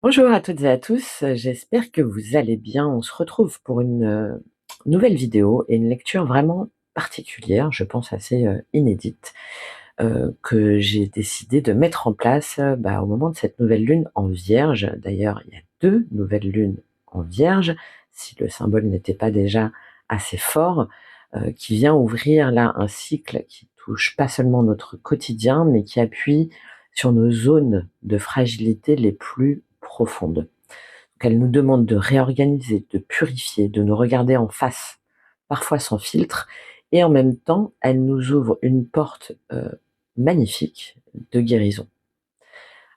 Bonjour à toutes et à tous, j'espère que vous allez bien. On se retrouve pour une nouvelle vidéo et une lecture vraiment particulière, je pense assez inédite, que j'ai décidé de mettre en place au moment de cette nouvelle lune en Vierge. D'ailleurs, il y a deux nouvelles lunes en Vierge, si le symbole n'était pas déjà assez fort, qui vient ouvrir là un cycle qui touche pas seulement notre quotidien, mais qui appuie sur nos zones de fragilité les plus profondes. Donc elle nous demande de réorganiser, de purifier, de nous regarder en face, parfois sans filtre, et en même temps, elle nous ouvre une porte magnifique de guérison.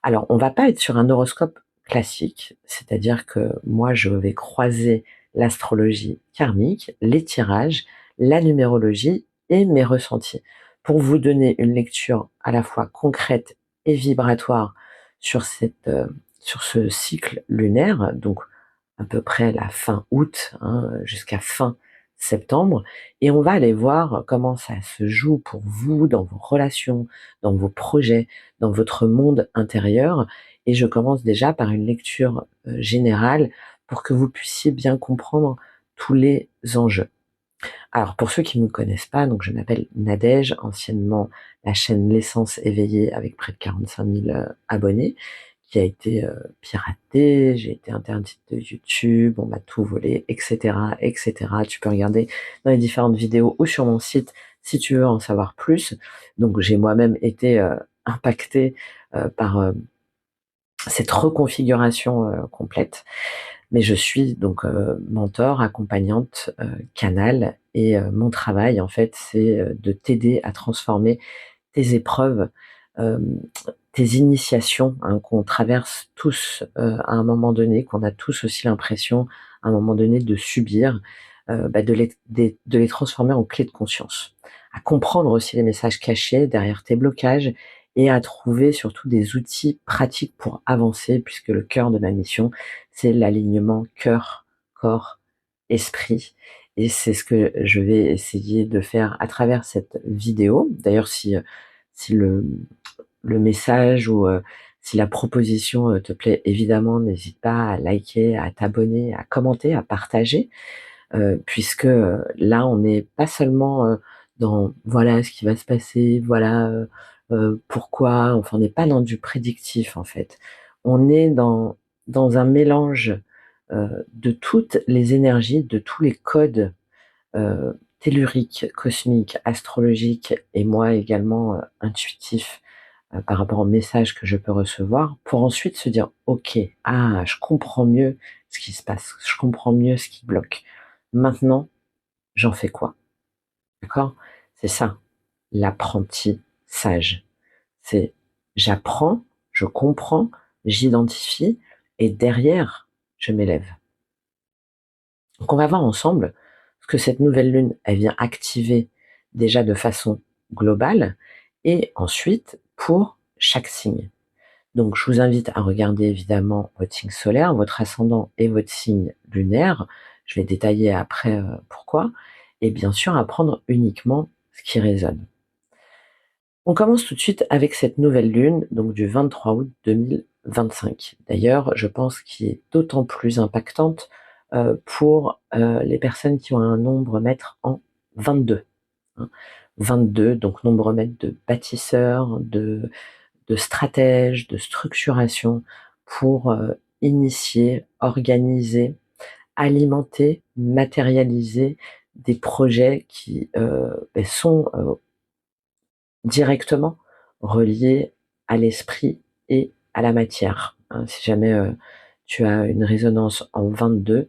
Alors, on va pas être sur un horoscope classique, c'est-à-dire que moi, je vais croiser l'astrologie karmique, les tirages, la numérologie et mes ressentis pour vous donner une lecture à la fois concrète et vibratoire sur sur ce cycle lunaire, donc à peu près la fin août, hein, jusqu'à fin septembre, et on va aller voir comment ça se joue pour vous dans vos relations, dans vos projets, dans votre monde intérieur. Et je commence déjà par une lecture générale pour que vous puissiez bien comprendre tous les enjeux. Alors pour ceux qui ne me connaissent pas, donc je m'appelle Nadège, anciennement la chaîne L'Essence éveillée avec près de 45 000 abonnés, qui a été piratée, j'ai été interdite de YouTube, on m'a tout volé, etc., etc. Tu peux regarder dans les différentes vidéos ou sur mon site si tu veux en savoir plus. Donc j'ai moi-même été impactée par cette reconfiguration complète. Mais je suis donc mentor, accompagnante, canal, et mon travail en fait, c'est de t'aider à transformer tes épreuves, hem, tes initiations, hein, qu'on traverse tous à un moment donné, qu'on a tous aussi l'impression à un moment donné de subir, de les transformer en clés de conscience. À comprendre aussi les messages cachés derrière tes blocages et à trouver surtout des outils pratiques pour avancer, puisque le cœur de ma mission, c'est l'alignement cœur, corps, esprit, et c'est ce que je vais essayer de faire à travers cette vidéo. D'ailleurs, si le message ou si la proposition te plaît, évidemment, n'hésite pas à liker, à t'abonner, à commenter, à partager, puisque là, on n'est pas seulement dans voilà ce qui va se passer, voilà pourquoi, enfin, on n'est pas dans du prédictif en fait. On est dans un mélange de toutes les énergies, de tous les codes telluriques, cosmiques, astrologiques, et moi également intuitif, par rapport aux messages que je peux recevoir, pour ensuite se dire: «OK, ah, je comprends mieux ce qui se passe, je comprends mieux ce qui bloque. Maintenant, j'en fais quoi?» D'accord? C'est ça, l'apprentissage. C'est j'apprends, je comprends, j'identifie, et derrière, je m'élève. Donc on va voir ensemble ce que cette nouvelle lune, elle vient activer déjà de façon globale, et ensuite pour chaque signe. Donc je vous invite à regarder évidemment votre signe solaire, votre ascendant et votre signe lunaire. Je vais détailler après pourquoi. Et bien sûr à prendre uniquement ce qui résonne. On commence tout de suite avec cette nouvelle lune, donc du 23 août 2025. D'ailleurs, je pense qu'il est d'autant plus impactante pour les personnes qui ont un nombre maître en 22. Hein. 22, donc nombre maître de bâtisseur, de stratège, de structuration pour initier, organiser, alimenter, matérialiser des projets qui sont directement reliés à l'esprit et à la matière. Hein. Si jamais tu as une résonance en 22,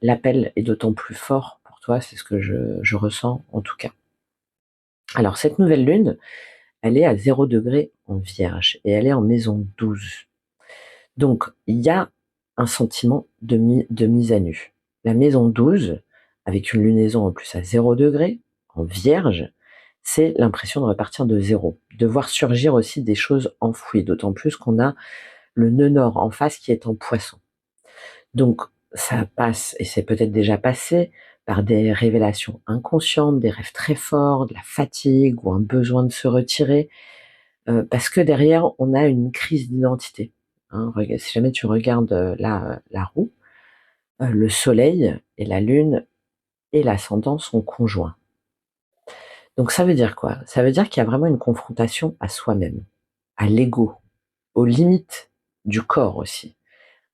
l'appel est d'autant plus fort pour toi, c'est ce que je ressens en tout cas. Alors cette nouvelle lune, elle est à 0 degré en Vierge et elle est en maison 12. Donc il y a un sentiment de mise à nu. La maison 12, avec une lunaison en plus à 0 degré en Vierge, c'est l'impression de repartir de zéro, de voir surgir aussi des choses enfouies, d'autant plus qu'on a le nœud nord en face qui est en Poisson. Donc ça passe, et c'est peut-être déjà passé, par des révélations inconscientes, des rêves très forts, de la fatigue ou un besoin de se retirer, parce que derrière on a une crise d'identité. hein. Si jamais tu regardes la roue, le soleil et la lune et l'ascendant sont conjoints. Donc ça veut dire quoi? Ça veut dire qu'il y a vraiment une confrontation à soi-même, à l'ego, aux limites du corps aussi,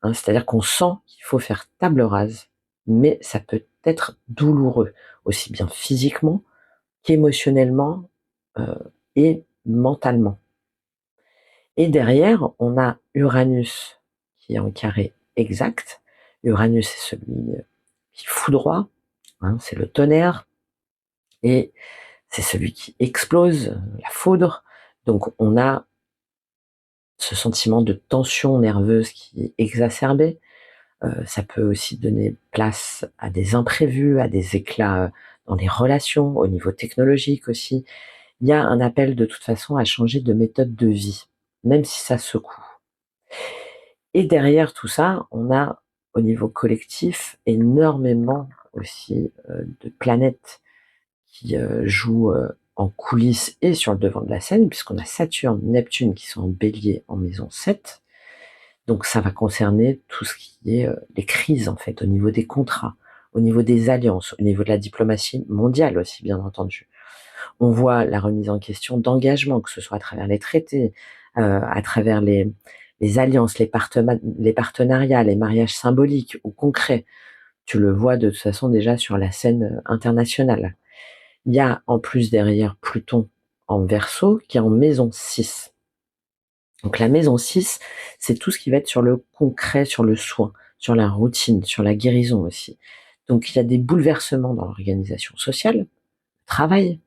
hein. C'est-à-dire qu'on sent qu'il faut faire table rase, mais ça peut être douloureux, aussi bien physiquement qu'émotionnellement, et mentalement. Et derrière, on a Uranus qui est en carré exact. Uranus, c'est celui qui foudroie, hein, c'est le tonnerre, et c'est celui qui explose, la foudre. Donc on a ce sentiment de tension nerveuse qui est exacerbé. Ça peut aussi donner place à des imprévus, à des éclats dans les relations, au niveau technologique aussi. Il y a un appel de toute façon à changer de méthode de vie, même si ça secoue. Et derrière tout ça, on a au niveau collectif énormément aussi de planètes qui jouent en coulisses et sur le devant de la scène, puisqu'on a Saturne, Neptune qui sont en bélier en maison 7. Donc ça va concerner tout ce qui est les crises en fait, au niveau des contrats, au niveau des alliances, au niveau de la diplomatie mondiale aussi bien entendu. On voit la remise en question d'engagements, que ce soit à travers les traités, à travers les alliances, les partenariats, les mariages symboliques ou concrets. Tu le vois de toute façon déjà sur la scène internationale. Il y a en plus derrière Pluton en Verseau qui est en maison 6. Donc la maison 6, c'est tout ce qui va être sur le concret, sur le soin, sur la routine, sur la guérison aussi. Donc il y a des bouleversements dans l'organisation sociale, le travail,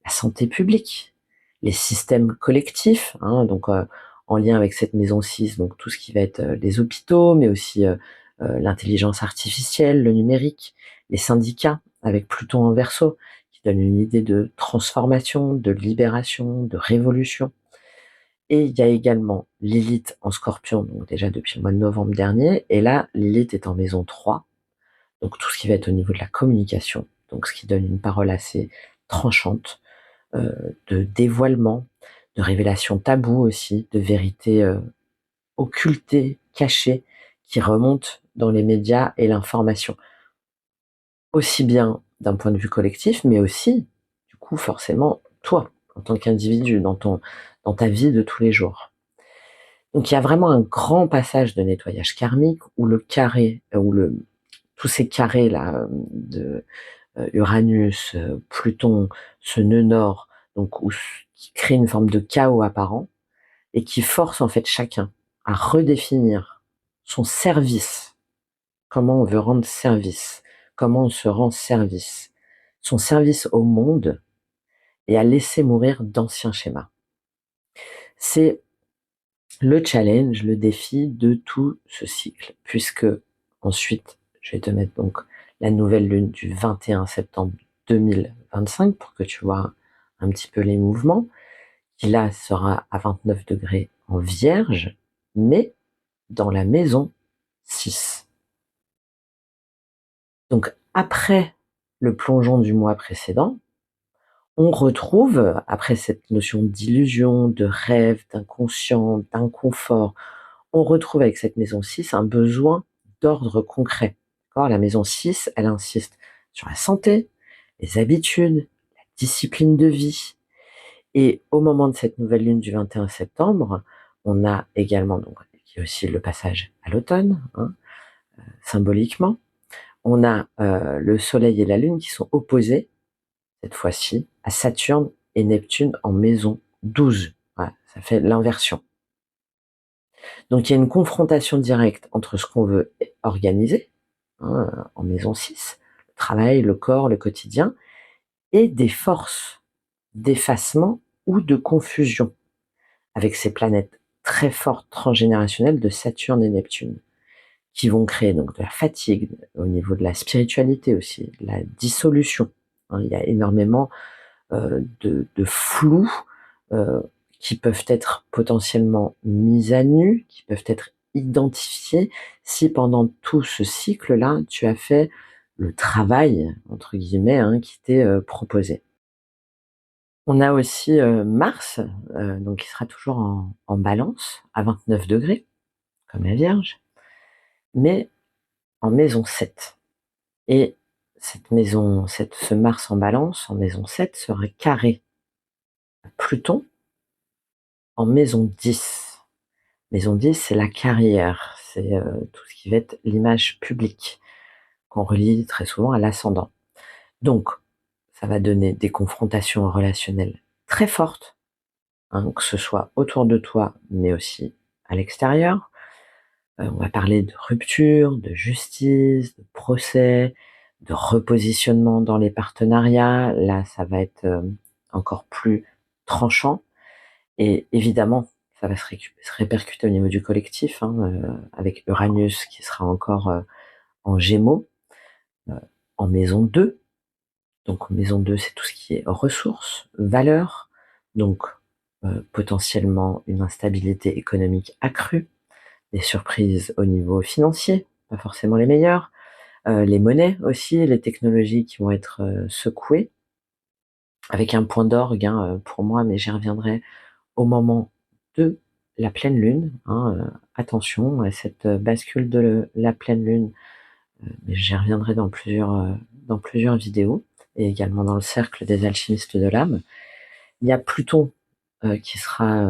la santé publique, les systèmes collectifs, hein, donc en lien avec cette maison 6, donc tout ce qui va être les hôpitaux, mais aussi l'intelligence artificielle, le numérique, les syndicats avec Pluton en Verseau, qui donne une idée de transformation, de libération, de révolution. Et il y a également Lilith en Scorpion, donc déjà depuis le mois de novembre dernier, et là Lilith est en maison 3, donc tout ce qui va être au niveau de la communication, donc ce qui donne une parole assez tranchante, de dévoilement, de révélation taboue aussi, de vérité occultée, cachée, qui remonte dans les médias et l'information. Aussi bien d'un point de vue collectif, mais aussi, du coup, forcément, toi, en tant qu'individu, dans ta vie de tous les jours. Donc il y a vraiment un grand passage de nettoyage karmique où le carré, tous ces carrés là de Uranus, Pluton, ce nœud nord, donc qui crée une forme de chaos apparent et qui force en fait chacun à redéfinir son service, comment on veut rendre service, comment on se rend service, son service au monde et à laisser mourir d'anciens schémas. C'est le challenge, le défi de tout ce cycle, puisque ensuite, je vais te mettre donc la nouvelle lune du 21 septembre 2025 pour que tu vois un petit peu les mouvements, qui là sera à 29 degrés en Vierge, mais dans la maison 6. Donc après le plongeon du mois précédent, on retrouve, après cette notion d'illusion, de rêve, d'inconscient, d'inconfort, on retrouve avec cette maison 6 un besoin d'ordre concret. D'accord, la maison 6, elle insiste sur la santé, les habitudes, la discipline de vie. Et au moment de cette nouvelle lune du 21 septembre, on a également, donc, il y a aussi le passage à l'automne, hein, symboliquement. On a le soleil et la lune qui sont opposés, cette fois-ci, à Saturne et Neptune en maison 12. Voilà, ça fait l'inversion. Donc il y a une confrontation directe entre ce qu'on veut organiser, hein, en maison 6, le travail, le corps, le quotidien, et des forces d'effacement ou de confusion avec ces planètes très fortes transgénérationnelles de Saturne et Neptune, qui vont créer donc de la fatigue au niveau de la spiritualité aussi, de la dissolution. Hein, il y a énormément de flou euh, qui peuvent être potentiellement mis à nu, qui peuvent être identifiés si pendant tout ce cycle-là, tu as fait le travail, entre guillemets, hein, qui t'est proposé. On a aussi Mars, donc qui sera toujours en balance à 29 degrés. comme la Vierge, mais en maison 7. Et ce Mars en Balance, en maison 7, serait carré à Pluton en maison 10. Maison 10, c'est la carrière, c'est tout ce qui va être l'image publique, qu'on relie très souvent à l'ascendant. Donc, ça va donner des confrontations relationnelles très fortes, hein, que ce soit autour de toi, mais aussi à l'extérieur. On va parler de rupture, de justice, de procès, de repositionnement dans les partenariats. Là, ça va être encore plus tranchant. Et évidemment, ça va se répercuter au niveau du collectif, hein, avec Uranus qui sera encore en Gémeaux, en maison 2. Donc maison 2, c'est tout ce qui est ressources, valeurs, donc potentiellement une instabilité économique accrue, des surprises au niveau financier, pas forcément les meilleures, les monnaies aussi, les technologies qui vont être secouées, avec un point d'orgue pour moi, mais j'y reviendrai au moment de la pleine lune. Attention à cette bascule de la pleine lune, mais j'y reviendrai dans plusieurs vidéos, et également dans le cercle des alchimistes de l'âme. Il y a Pluton qui sera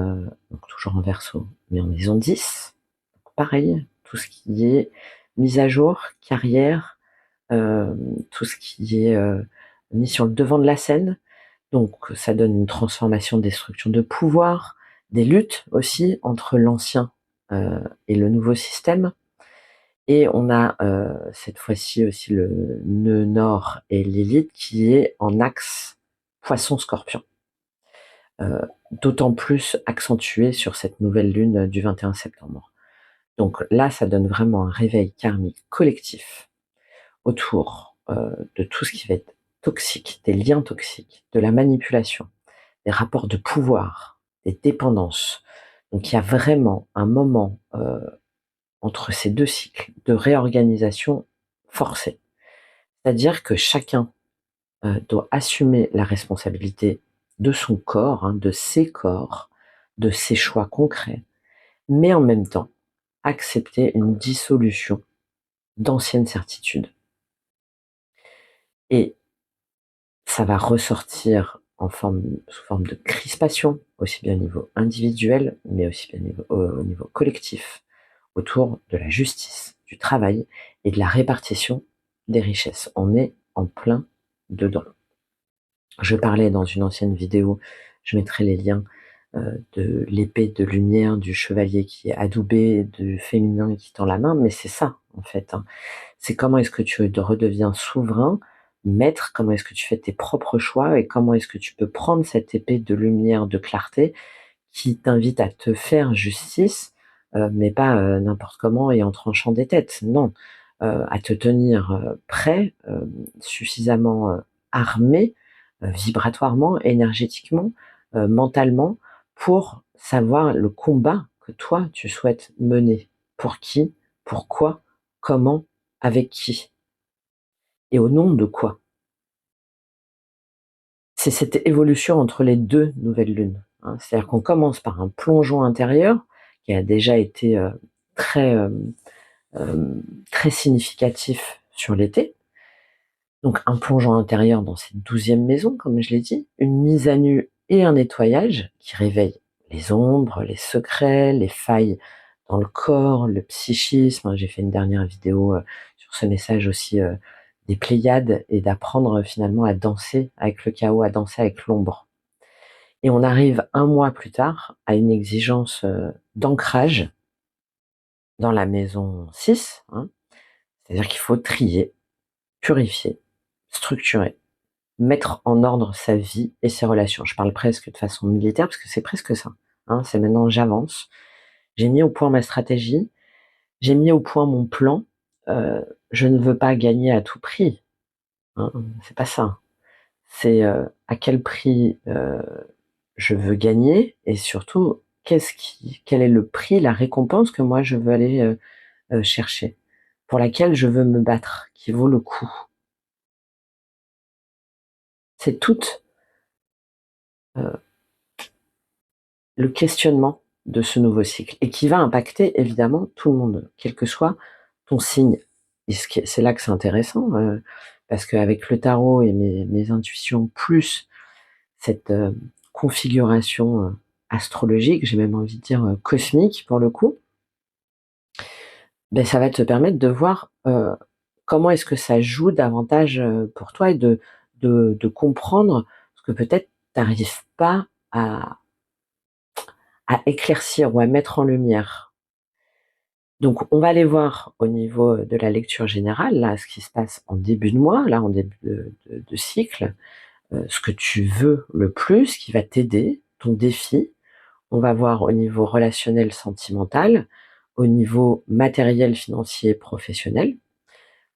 donc toujours en Verseau, mais en maison 10. Donc pareil, tout ce qui est mise à jour, carrière, tout ce qui est mis sur le devant de la scène. Donc ça donne une transformation des structures de pouvoir, des luttes aussi entre l'ancien et le nouveau système. Et on a cette fois-ci aussi le nœud nord et Lilith qui est en axe Poisson-Scorpion. D'autant plus accentué sur cette nouvelle lune du 21 septembre. Donc là, ça donne vraiment un réveil karmique collectif autour de tout ce qui va être toxique, des liens toxiques, de la manipulation, des rapports de pouvoir, des dépendances. Donc il y a vraiment un moment entre ces deux cycles de réorganisation forcée. C'est-à-dire que chacun doit assumer la responsabilité de son corps, de ses corps, de ses choix concrets, mais en même temps accepter une dissolution d'anciennes certitudes. Et ça va ressortir sous forme de crispation, aussi bien au niveau individuel, mais aussi bien au niveau collectif, autour de la justice, du travail et de la répartition des richesses. On est en plein dedans. Je parlais dans une ancienne vidéo, je mettrai les liens de l'épée de lumière, du chevalier qui est adoubé, du féminin qui tend la main, mais c'est ça en fait. C'est comment est-ce que tu redeviens souverain, maître, comment est-ce que tu fais tes propres choix et comment est-ce que tu peux prendre cette épée de lumière, de clarté qui t'invite à te faire justice, mais pas n'importe comment et en tranchant des têtes, non, à te tenir prêt, suffisamment armé, vibratoirement, énergétiquement, mentalement, pour savoir le combat que toi tu souhaites mener. Pour qui, pourquoi, comment, avec qui et au nom de quoi. C'est cette évolution entre les deux nouvelles lunes. C'est-à-dire qu'on commence par un plongeon intérieur qui a déjà été très, très significatif sur l'été. Donc un plongeon intérieur dans cette 12e maison, comme je l'ai dit, une mise à nu et un nettoyage qui réveille les ombres, les secrets, les failles dans le corps, le psychisme. J'ai fait une dernière vidéo sur ce message aussi des Pléiades et d'apprendre finalement à danser avec le chaos, à danser avec l'ombre. Et on arrive un mois plus tard à une exigence d'ancrage dans la maison 6, c'est-à-dire qu'il faut trier, purifier, structurer, mettre en ordre sa vie et ses relations. Je parle presque de façon militaire parce que c'est presque ça. C'est maintenant j'avance. J'ai mis au point ma stratégie, j'ai mis au point mon plan. Je ne veux pas gagner à tout prix. C'est pas ça. C'est à quel prix je veux gagner et surtout quel est le prix, la récompense que moi je veux aller chercher, pour laquelle je veux me battre, qui vaut le coup. C'est tout le questionnement de ce nouveau cycle et qui va impacter évidemment tout le monde, quel que soit ton signe. Et c'est là que c'est intéressant, parce qu'avec le tarot et mes intuitions, plus cette configuration astrologique, j'ai même envie de dire cosmique pour le coup, ben, ça va te permettre de voir comment est-ce que ça joue davantage pour toi et de comprendre ce que peut-être tu n'arrives pas à éclaircir ou à mettre en lumière. Donc, on va aller voir au niveau de la lecture générale, là, ce qui se passe en début de mois, là, en début de cycle, ce que tu veux le plus, qui va t'aider, ton défi. On va voir au niveau relationnel, sentimental, au niveau matériel, financier, professionnel,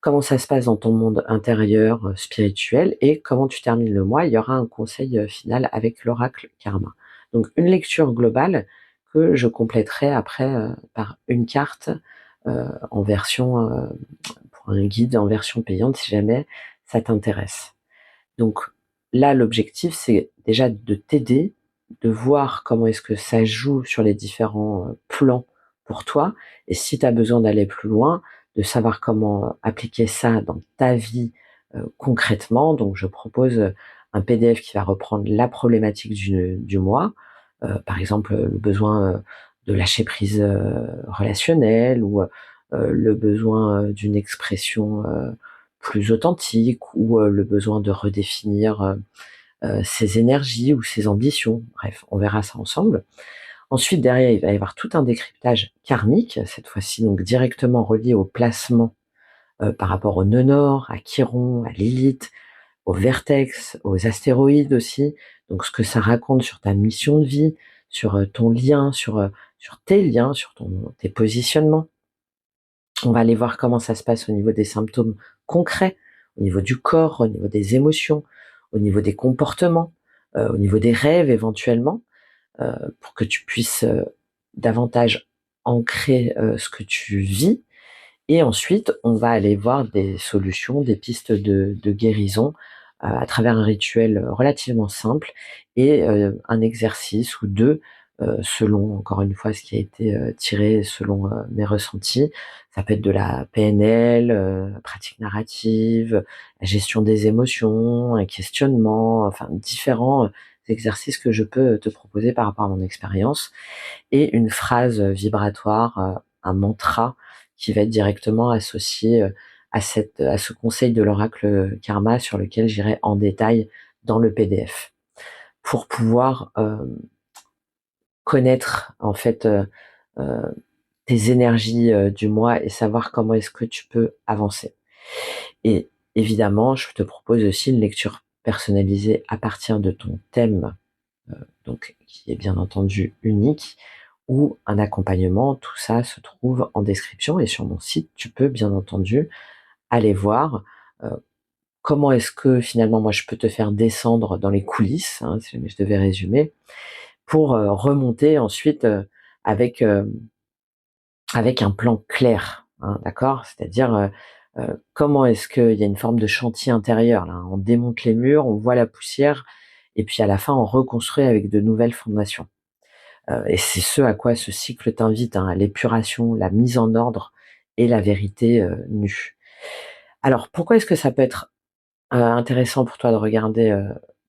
comment ça se passe dans ton monde intérieur, spirituel, et comment tu termines le mois. Il y aura un conseil final avec l'oracle karma. Donc une lecture globale que je compléterai après par une carte en version, pour un guide en version payante si jamais ça t'intéresse. Donc là, l'objectif, c'est déjà de t'aider, de voir comment est-ce que ça joue sur les différents plans pour toi, et si tu as besoin d'aller plus loin, de savoir comment appliquer ça dans ta vie concrètement. Donc je propose un PDF qui va reprendre la problématique du mois, par exemple le besoin de lâcher prise relationnelle, ou le besoin d'une expression plus authentique, ou le besoin de redéfinir ses énergies ou ses ambitions. Bref, on verra ça ensemble. Ensuite, derrière, il va y avoir tout un décryptage karmique, cette fois-ci donc directement relié au placement par rapport au nœud nord, à Chiron, à Lilith, au vertex, aux astéroïdes aussi. Donc ce que ça raconte sur ta mission de vie, sur ton lien, sur tes liens, sur tes positionnements. On va aller voir comment ça se passe au niveau des symptômes concrets, au niveau du corps, au niveau des émotions, au niveau des comportements, au niveau des rêves éventuellement, pour que tu puisses davantage ancrer ce que tu vis. Et ensuite, on va aller voir des solutions, des pistes de guérison à travers un rituel relativement simple et un exercice ou deux, selon, encore une fois, ce qui a été tiré selon mes ressentis. Ça peut être de la PNL, pratique narrative, la gestion des émotions, un questionnement, enfin différents exercices que je peux te proposer par rapport à mon expérience, et une phrase vibratoire, un mantra qui va être directement associé à ce conseil de l'oracle karma, sur lequel j'irai en détail dans le PDF, pour pouvoir connaître en fait euh, tes énergies du mois et savoir comment est-ce que tu peux avancer. Et évidemment, je te propose aussi une lecture personnalisée à partir de ton thème, donc qui est bien entendu unique, ou un accompagnement. Tout ça se trouve en description, et sur mon site, tu peux bien entendu aller voir euh, comment est-ce que finalement moi je peux te faire descendre dans les coulisses, hein, si jamais je devais résumer, pour remonter ensuite avec avec un plan clair, hein, d'accord? C'est-à-dire comment est-ce qu'il y a une forme de chantier intérieur là, on démonte les murs, on voit la poussière, et puis à la fin on reconstruit avec de nouvelles fondations. Et c'est ce à quoi ce cycle t'invite, hein, à l'épuration, la mise en ordre et la vérité nue. Alors, pourquoi est-ce que ça peut être intéressant pour toi de regarder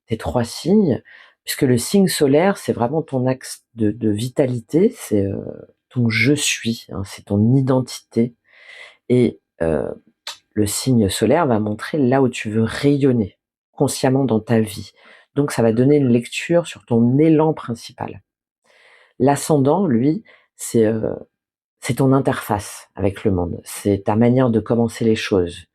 tes 3 signes? Puisque le signe solaire, c'est vraiment ton axe de vitalité, c'est ton «je suis», hein, c'est ton identité, et le signe solaire va montrer là où tu veux rayonner consciemment dans ta vie. Donc ça va donner une lecture sur ton élan principal. L'ascendant, lui, c'est c'est ton interface avec le monde, c'est ta manière de commencer les choses,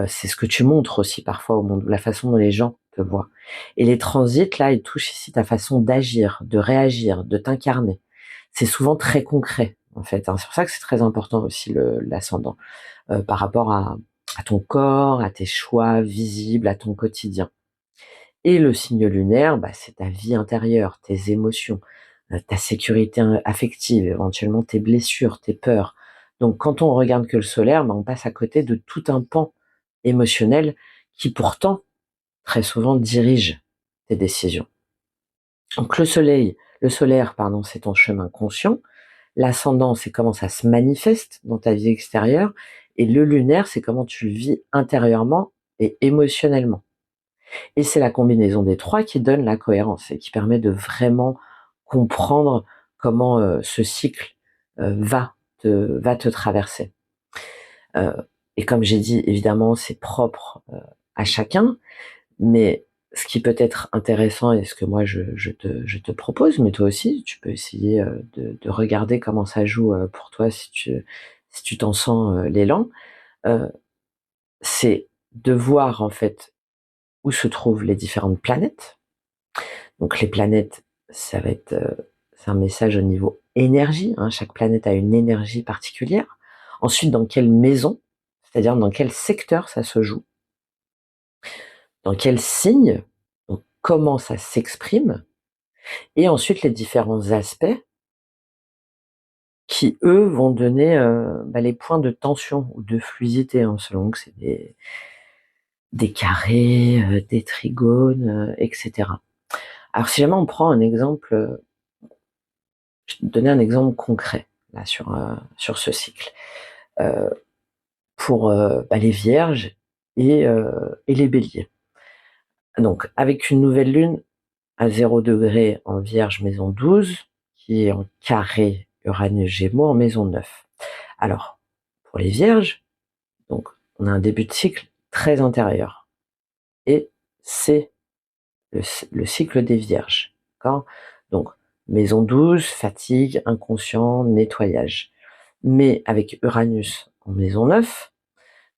c'est ce que tu montres aussi parfois au monde, la façon dont les gens te voient. Et les transits, là, ils touchent ici ta façon d'agir, de réagir, de t'incarner. C'est souvent très concret, en fait, hein. C'est pour ça que c'est très important aussi l'ascendant, par rapport à ton corps, à tes choix visibles, à ton quotidien. Et le signe lunaire, bah, c'est ta vie intérieure, tes émotions, ta sécurité affective, éventuellement tes blessures, tes peurs. Donc quand on regarde que le solaire, bah, on passe à côté de tout un pan émotionnel qui pourtant, très souvent, dirige tes décisions. Donc le soleil, Le solaire, pardon, c'est ton chemin conscient. L'ascendant, c'est comment ça se manifeste dans ta vie extérieure. Et le lunaire, c'est comment tu le vis intérieurement et émotionnellement. Et c'est la combinaison des trois qui donne la cohérence et qui permet de vraiment comprendre comment ce cycle va te traverser. Et comme j'ai dit, évidemment, c'est propre à chacun, mais ce qui peut être intéressant et ce que moi je te propose, mais toi aussi, tu peux essayer de regarder comment ça joue pour toi si tu t'en sens l'élan, euh, c'est de voir en fait où se trouvent les différentes planètes. Donc les planètes, ça va être c'est un message au niveau énergie, hein, chaque planète a une énergie particulière. Ensuite, dans quelle maison, c'est-à-dire dans quel secteur ça se joue, dans quel signe, donc comment ça s'exprime, et ensuite les différents aspects qui, eux, vont donner les points de tension ou de fluidité, hein, selon que c'est des carrés, des trigones, etc. Alors si jamais on prend un exemple, je vais te donner un exemple concret là sur ce cycle. Euh, pour les vierges et les béliers. Donc avec une nouvelle lune à 0 degré en Vierge maison 12, qui est en carré Uranus Gémeaux en maison 9. Alors, pour les Vierges, donc on a un début de cycle très intérieur. Et c'est le cycle des Vierges. D'accord ? Donc, maison 12, fatigue, inconscient, nettoyage. Mais avec Uranus en maison 9,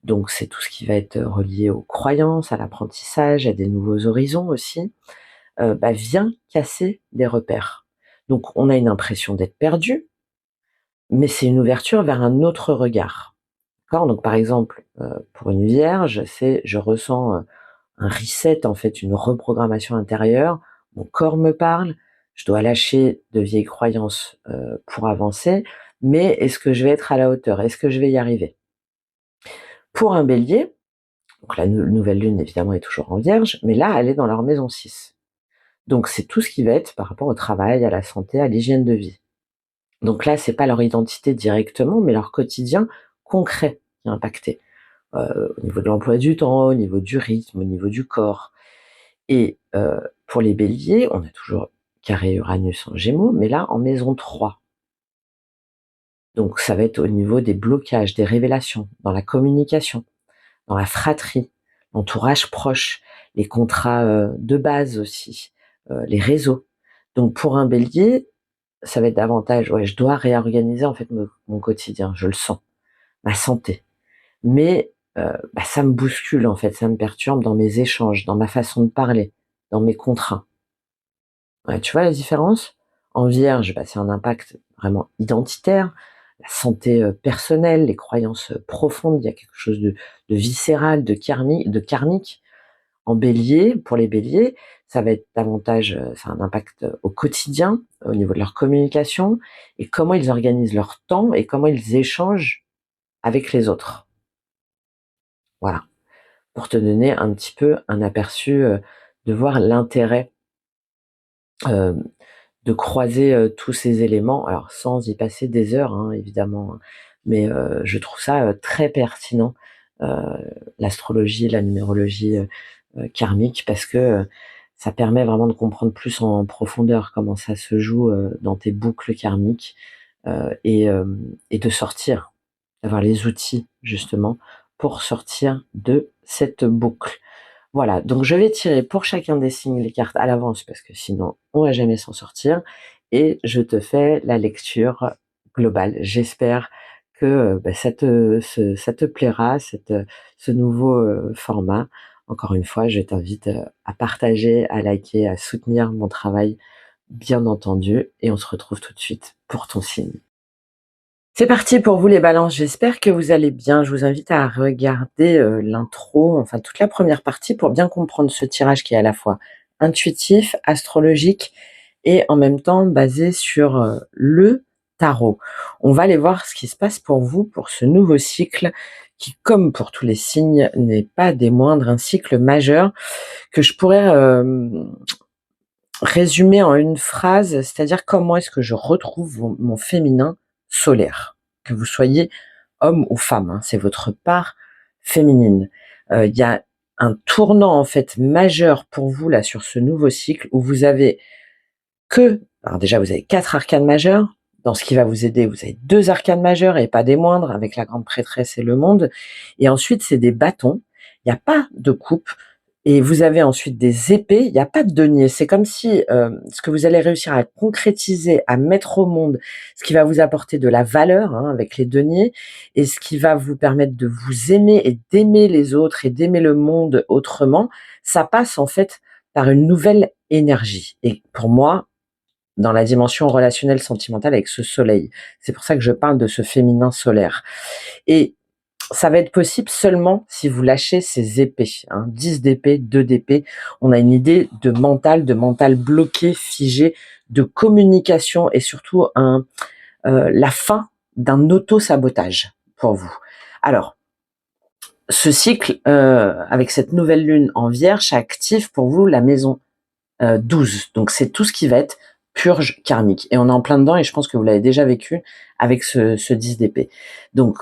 donc c'est tout ce qui va être relié aux croyances, à l'apprentissage, à des nouveaux horizons aussi, vient casser des repères. Donc on a une impression d'être perdu, mais c'est une ouverture vers un autre regard. D'accord ? Donc par exemple, pour une vierge, c'est je ressens un reset, en fait, une reprogrammation intérieure, mon corps me parle, je dois lâcher de vieilles croyances pour avancer, mais est-ce que je vais être à la hauteur ? Est-ce que je vais y arriver ? Pour un bélier, donc la nouvelle lune évidemment est toujours en vierge, mais là elle est dans leur maison 6. Donc c'est tout ce qui va être par rapport au travail, à la santé, à l'hygiène de vie. Donc là, c'est pas leur identité directement, mais leur quotidien concret qui est impacté. Au niveau de l'emploi du temps, au niveau du rythme, au niveau du corps. Et pour les béliers, on a toujours carré Uranus en Gémeaux, mais là en maison 3. Donc ça va être au niveau des blocages, des révélations, dans la communication, dans la fratrie, l'entourage proche, les contrats de base aussi, les réseaux. Donc pour un bélier, ça va être davantage, ouais, je dois réorganiser en fait mon quotidien, je le sens, ma santé. Mais ça me bouscule en fait, ça me perturbe dans mes échanges, dans ma façon de parler, dans mes contrats. Ouais, tu vois la différence ? En vierge, c'est un impact vraiment identitaire, la santé personnelle, les croyances profondes, il y a quelque chose de viscéral, de karmique. En bélier, pour les béliers, ça va être davantage, ça a un impact au quotidien, au niveau de leur communication, et comment ils organisent leur temps et comment ils échangent avec les autres. Voilà, pour te donner un petit peu un aperçu, de voir l'intérêt euh, de croiser tous ces éléments, alors sans y passer des heures, hein, évidemment, hein, mais je trouve ça très pertinent, euh, l'astrologie, la numérologie karmique, parce que ça permet vraiment de comprendre plus en profondeur comment ça se joue dans tes boucles karmiques, et de sortir, d'avoir les outils justement pour sortir de cette boucle. Voilà, donc je vais tirer pour chacun des signes les cartes à l'avance parce que sinon on va jamais s'en sortir, et je te fais la lecture globale. J'espère que ça te plaira, ce nouveau format. Encore une fois, je t'invite à partager, à liker, à soutenir mon travail, bien entendu, et on se retrouve tout de suite pour ton signe. C'est parti pour vous les balances, j'espère que vous allez bien. Je vous invite à regarder l'intro, enfin toute la première partie, pour bien comprendre ce tirage qui est à la fois intuitif, astrologique et en même temps basé sur le tarot. On va aller voir ce qui se passe pour vous pour ce nouveau cycle qui, comme pour tous les signes, n'est pas des moindres, un cycle majeur que je pourrais résumer en une phrase, c'est-à-dire comment est-ce que je retrouve mon féminin solaire? Que vous soyez homme ou femme, hein, c'est votre part féminine. Il y a un tournant en fait majeur pour vous là sur ce nouveau cycle où vous avez alors déjà vous avez 4 arcanes majeurs. Dans ce qui va vous aider, vous avez 2 arcanes majeurs et pas des moindres avec la grande prêtresse et le monde. Et ensuite c'est des bâtons. Il n'y a pas de coupe. Et vous avez ensuite des épées, il n'y a pas de denier. C'est comme si ce que vous allez réussir à concrétiser, à mettre au monde, ce qui va vous apporter de la valeur hein, avec les deniers, et ce qui va vous permettre de vous aimer et d'aimer les autres et d'aimer le monde autrement, ça passe en fait par une nouvelle énergie. Et pour moi, dans la dimension relationnelle sentimentale avec ce soleil, c'est pour ça que je parle de ce féminin solaire. Et ça va être possible seulement si vous lâchez ces épées, hein, 10 d'épée, 2 d'épée. On a une idée de mental bloqué, figé, de communication et surtout la fin d'un auto-sabotage pour vous. Alors, ce cycle, avec cette nouvelle lune en Vierge, active pour vous la maison 12. Donc, c'est tout ce qui va être purge karmique. Et on est en plein dedans et je pense que vous l'avez déjà vécu avec ce 10 d'épée. Donc,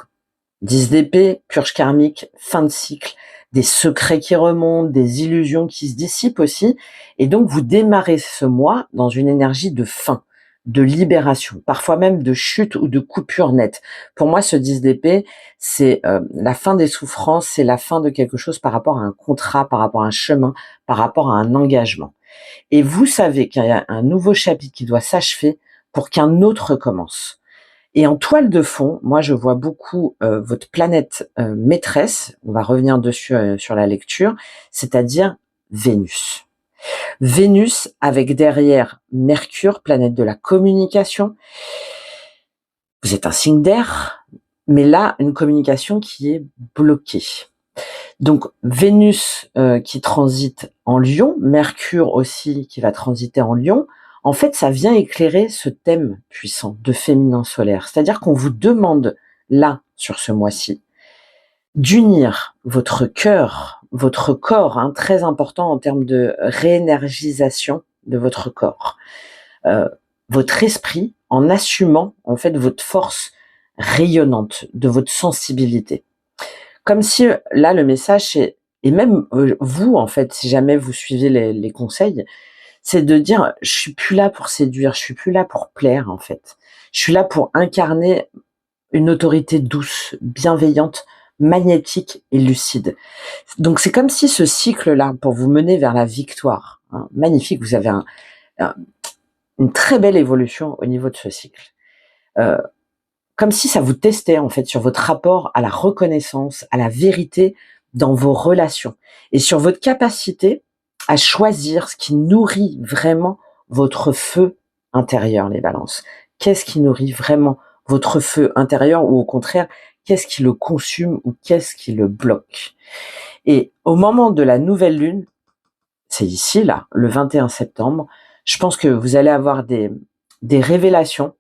10 d'épée, purge karmique, fin de cycle, des secrets qui remontent, des illusions qui se dissipent aussi. Et donc, vous démarrez ce mois dans une énergie de fin, de libération, parfois même de chute ou de coupure nette. Pour moi, ce 10 d'épée, c'est la fin des souffrances, c'est la fin de quelque chose par rapport à un contrat, par rapport à un chemin, par rapport à un engagement. Et vous savez qu'il y a un nouveau chapitre qui doit s'achever pour qu'un autre commence. Et en toile de fond, moi je vois beaucoup votre planète maîtresse, on va revenir dessus sur la lecture, c'est-à-dire Vénus. Vénus avec derrière Mercure, planète de la communication. Vous êtes un signe d'air, mais là une communication qui est bloquée. Donc Vénus qui transite en Lion, Mercure aussi qui va transiter en Lion, en fait, ça vient éclairer ce thème puissant de féminin solaire. C'est-à-dire qu'on vous demande, là, sur ce mois-ci, d'unir votre cœur, votre corps, hein, très important en termes de réénergisation de votre corps, votre esprit, en assumant, en fait, votre force rayonnante, de votre sensibilité. Comme si, là, le message, c'est, et même vous, en fait, si jamais vous suivez les conseils, c'est de dire, je suis plus là pour séduire, je suis plus là pour plaire, en fait. Je suis là pour incarner une autorité douce, bienveillante, magnétique et lucide. Donc, c'est comme si ce cycle-là, pour vous mener vers la victoire, hein, magnifique, vous avez une très belle évolution au niveau de ce cycle. Comme si ça vous testait, en fait, sur votre rapport à la reconnaissance, à la vérité dans vos relations et sur votre capacité à choisir ce qui nourrit vraiment votre feu intérieur, les balances. Qu'est-ce qui nourrit vraiment votre feu intérieur ou au contraire, qu'est-ce qui le consume ou qu'est-ce qui le bloque? Et au moment de la nouvelle lune, c'est ici, là, le 21 septembre, je pense que vous allez avoir des révélations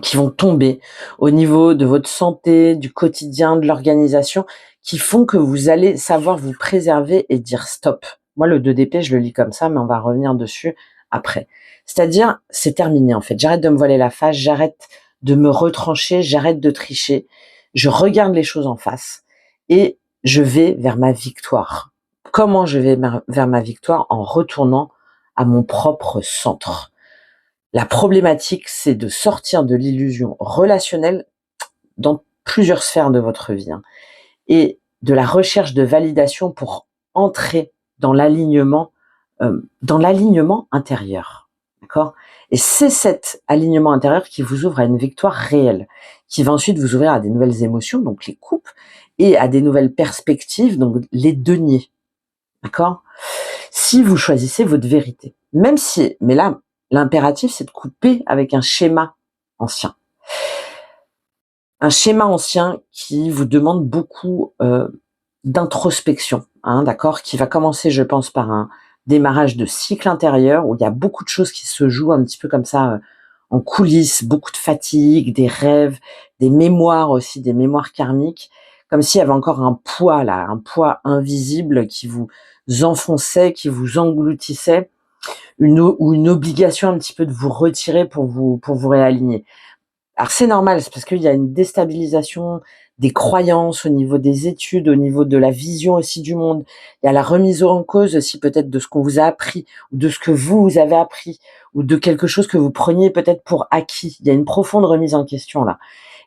qui vont tomber au niveau de votre santé, du quotidien, de l'organisation, qui font que vous allez savoir vous préserver et dire stop. Moi, le 2 d'épée, je le lis comme ça, mais on va revenir dessus après. C'est-à-dire, c'est terminé en fait. J'arrête de me voiler la face, j'arrête de me retrancher, j'arrête de tricher. Je regarde les choses en face et je vais vers ma victoire. Comment je vais vers ma victoire? En retournant à mon propre centre. La problématique, c'est de sortir de l'illusion relationnelle dans plusieurs sphères de votre vie, hein, et de la recherche de validation pour entrer dans l'alignement intérieur, d'accord? Et c'est cet alignement intérieur qui vous ouvre à une victoire réelle, qui va ensuite vous ouvrir à des nouvelles émotions, donc les coupes, et à des nouvelles perspectives, donc les deniers, d'accord? Si vous choisissez votre vérité, même si, mais là, l'impératif, c'est de couper avec un schéma ancien. Un schéma ancien qui vous demande beaucoup d'introspection, hein, d'accord, qui va commencer, je pense, par un démarrage de cycle intérieur où il y a beaucoup de choses qui se jouent un petit peu comme ça en coulisses, beaucoup de fatigue, des rêves, des mémoires aussi, des mémoires karmiques, comme s'il y avait encore un poids là, un poids invisible qui vous enfonçait, qui vous engloutissait. ou une obligation un petit peu de vous retirer pour vous réaligner. Alors c'est normal, c'est parce qu'il y a une déstabilisation des croyances au niveau des études, au niveau de la vision aussi du monde. Il y a la remise en cause aussi peut-être de ce qu'on vous a appris, ou de ce que vous avez appris, ou de quelque chose que vous preniez peut-être pour acquis. Il y a une profonde remise en question là,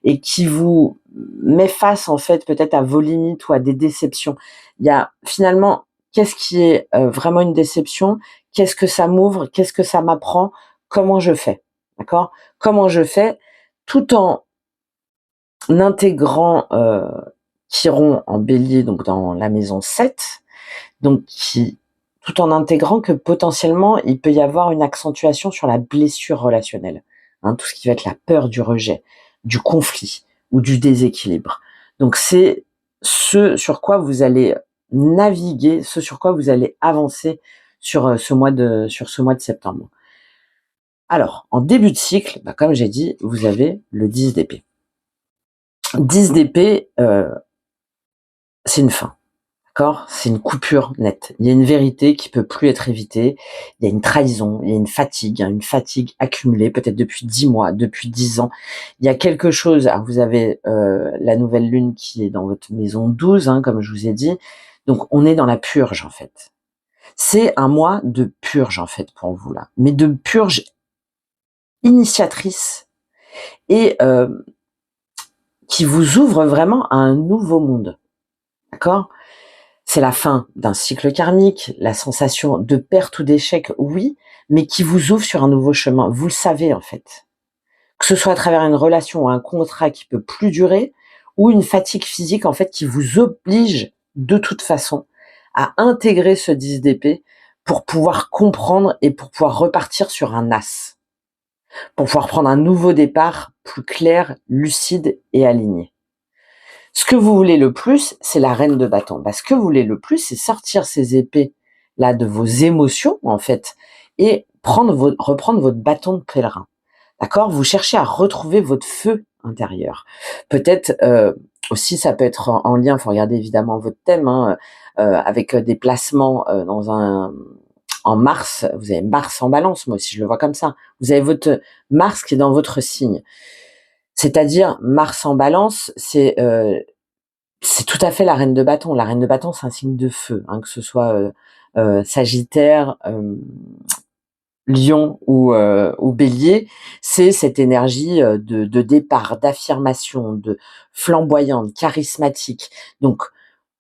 et qui vous met face en fait peut-être à vos limites ou à des déceptions. Il y a finalement, qu'est-ce qui est vraiment une déception? Qu'est-ce que ça m'ouvre? Qu'est-ce que ça m'apprend? Comment je fais? D'accord? Comment je fais? Tout en intégrant Chiron en Bélier, donc dans la maison 7, donc tout en intégrant que potentiellement il peut y avoir une accentuation sur la blessure relationnelle, hein, tout ce qui va être la peur du rejet, du conflit ou du déséquilibre. Donc c'est ce sur quoi vous allez naviguer, ce sur quoi vous allez avancer sur ce mois de septembre. Alors, en début de cycle, comme j'ai dit, vous avez le 10 d'épée. 10 d'épée, c'est une fin, d'accord? C'est une coupure nette. Il y a une vérité qui peut plus être évitée. Il y a une trahison, il y a une fatigue accumulée, peut-être depuis 10 mois, depuis 10 ans. Il y a quelque chose, alors vous avez la nouvelle lune qui est dans votre maison 12, hein, comme je vous ai dit. Donc, on est dans la purge, en fait. C'est un mois de purge, en fait, pour vous, là. Mais de purge initiatrice et qui vous ouvre vraiment à un nouveau monde, d'accord? C'est la fin d'un cycle karmique, la sensation de perte ou d'échec, oui, mais qui vous ouvre sur un nouveau chemin. Vous le savez, en fait. Que ce soit à travers une relation ou un contrat qui peut plus durer, ou une fatigue physique, en fait, qui vous oblige, de toute façon, à intégrer ce 10 d'épée pour pouvoir comprendre et pour pouvoir repartir sur un as. Pour pouvoir prendre un nouveau départ plus clair, lucide et aligné. Ce que vous voulez le plus, c'est la reine de bâton. Ce que vous voulez le plus, c'est sortir ces épées là de vos émotions, en fait, et reprendre votre bâton de pèlerin. D'accord? Vous cherchez à retrouver votre feu intérieur. Peut-être aussi, ça peut être en lien, il faut regarder évidemment votre thème, hein, avec des placements en Mars. Vous avez Mars en balance, moi aussi je le vois comme ça. Vous avez votre Mars qui est dans votre signe. C'est-à-dire, Mars en balance, c'est tout à fait la reine de bâton. La reine de bâton, c'est un signe de feu, hein, que ce soit Sagittaire, Lion ou Bélier. C'est cette énergie de départ, d'affirmation, de flamboyante, charismatique. Donc,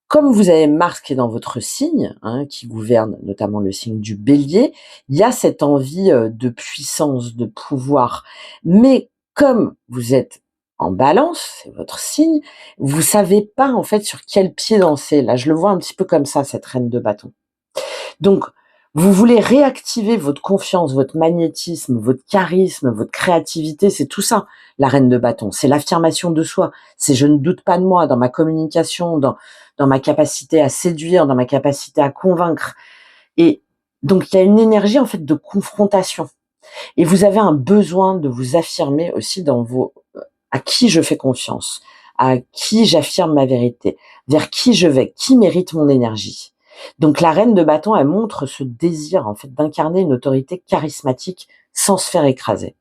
comme vous avez Mars qui est dans votre signe, hein, qui gouverne notamment le signe du Bélier, il y a cette envie de puissance, de pouvoir. Mais comme vous êtes en balance, c'est votre signe, vous savez pas en fait sur quel pied danser. Là, je le vois un petit peu comme ça, cette reine de bâton. Donc, vous voulez réactiver votre confiance, votre magnétisme, votre charisme, votre créativité, c'est tout ça, la reine de bâton. C'est l'affirmation de soi. C'est je ne doute pas de moi dans ma communication, dans ma capacité à séduire, dans ma capacité à convaincre. Et donc, il y a une énergie, en fait, de confrontation. Et vous avez un besoin de vous affirmer aussi dans à qui je fais confiance, à qui j'affirme ma vérité, vers qui je vais, qui mérite mon énergie. Donc la reine de bâton, elle montre ce désir en fait d'incarner une autorité charismatique sans se faire écraser.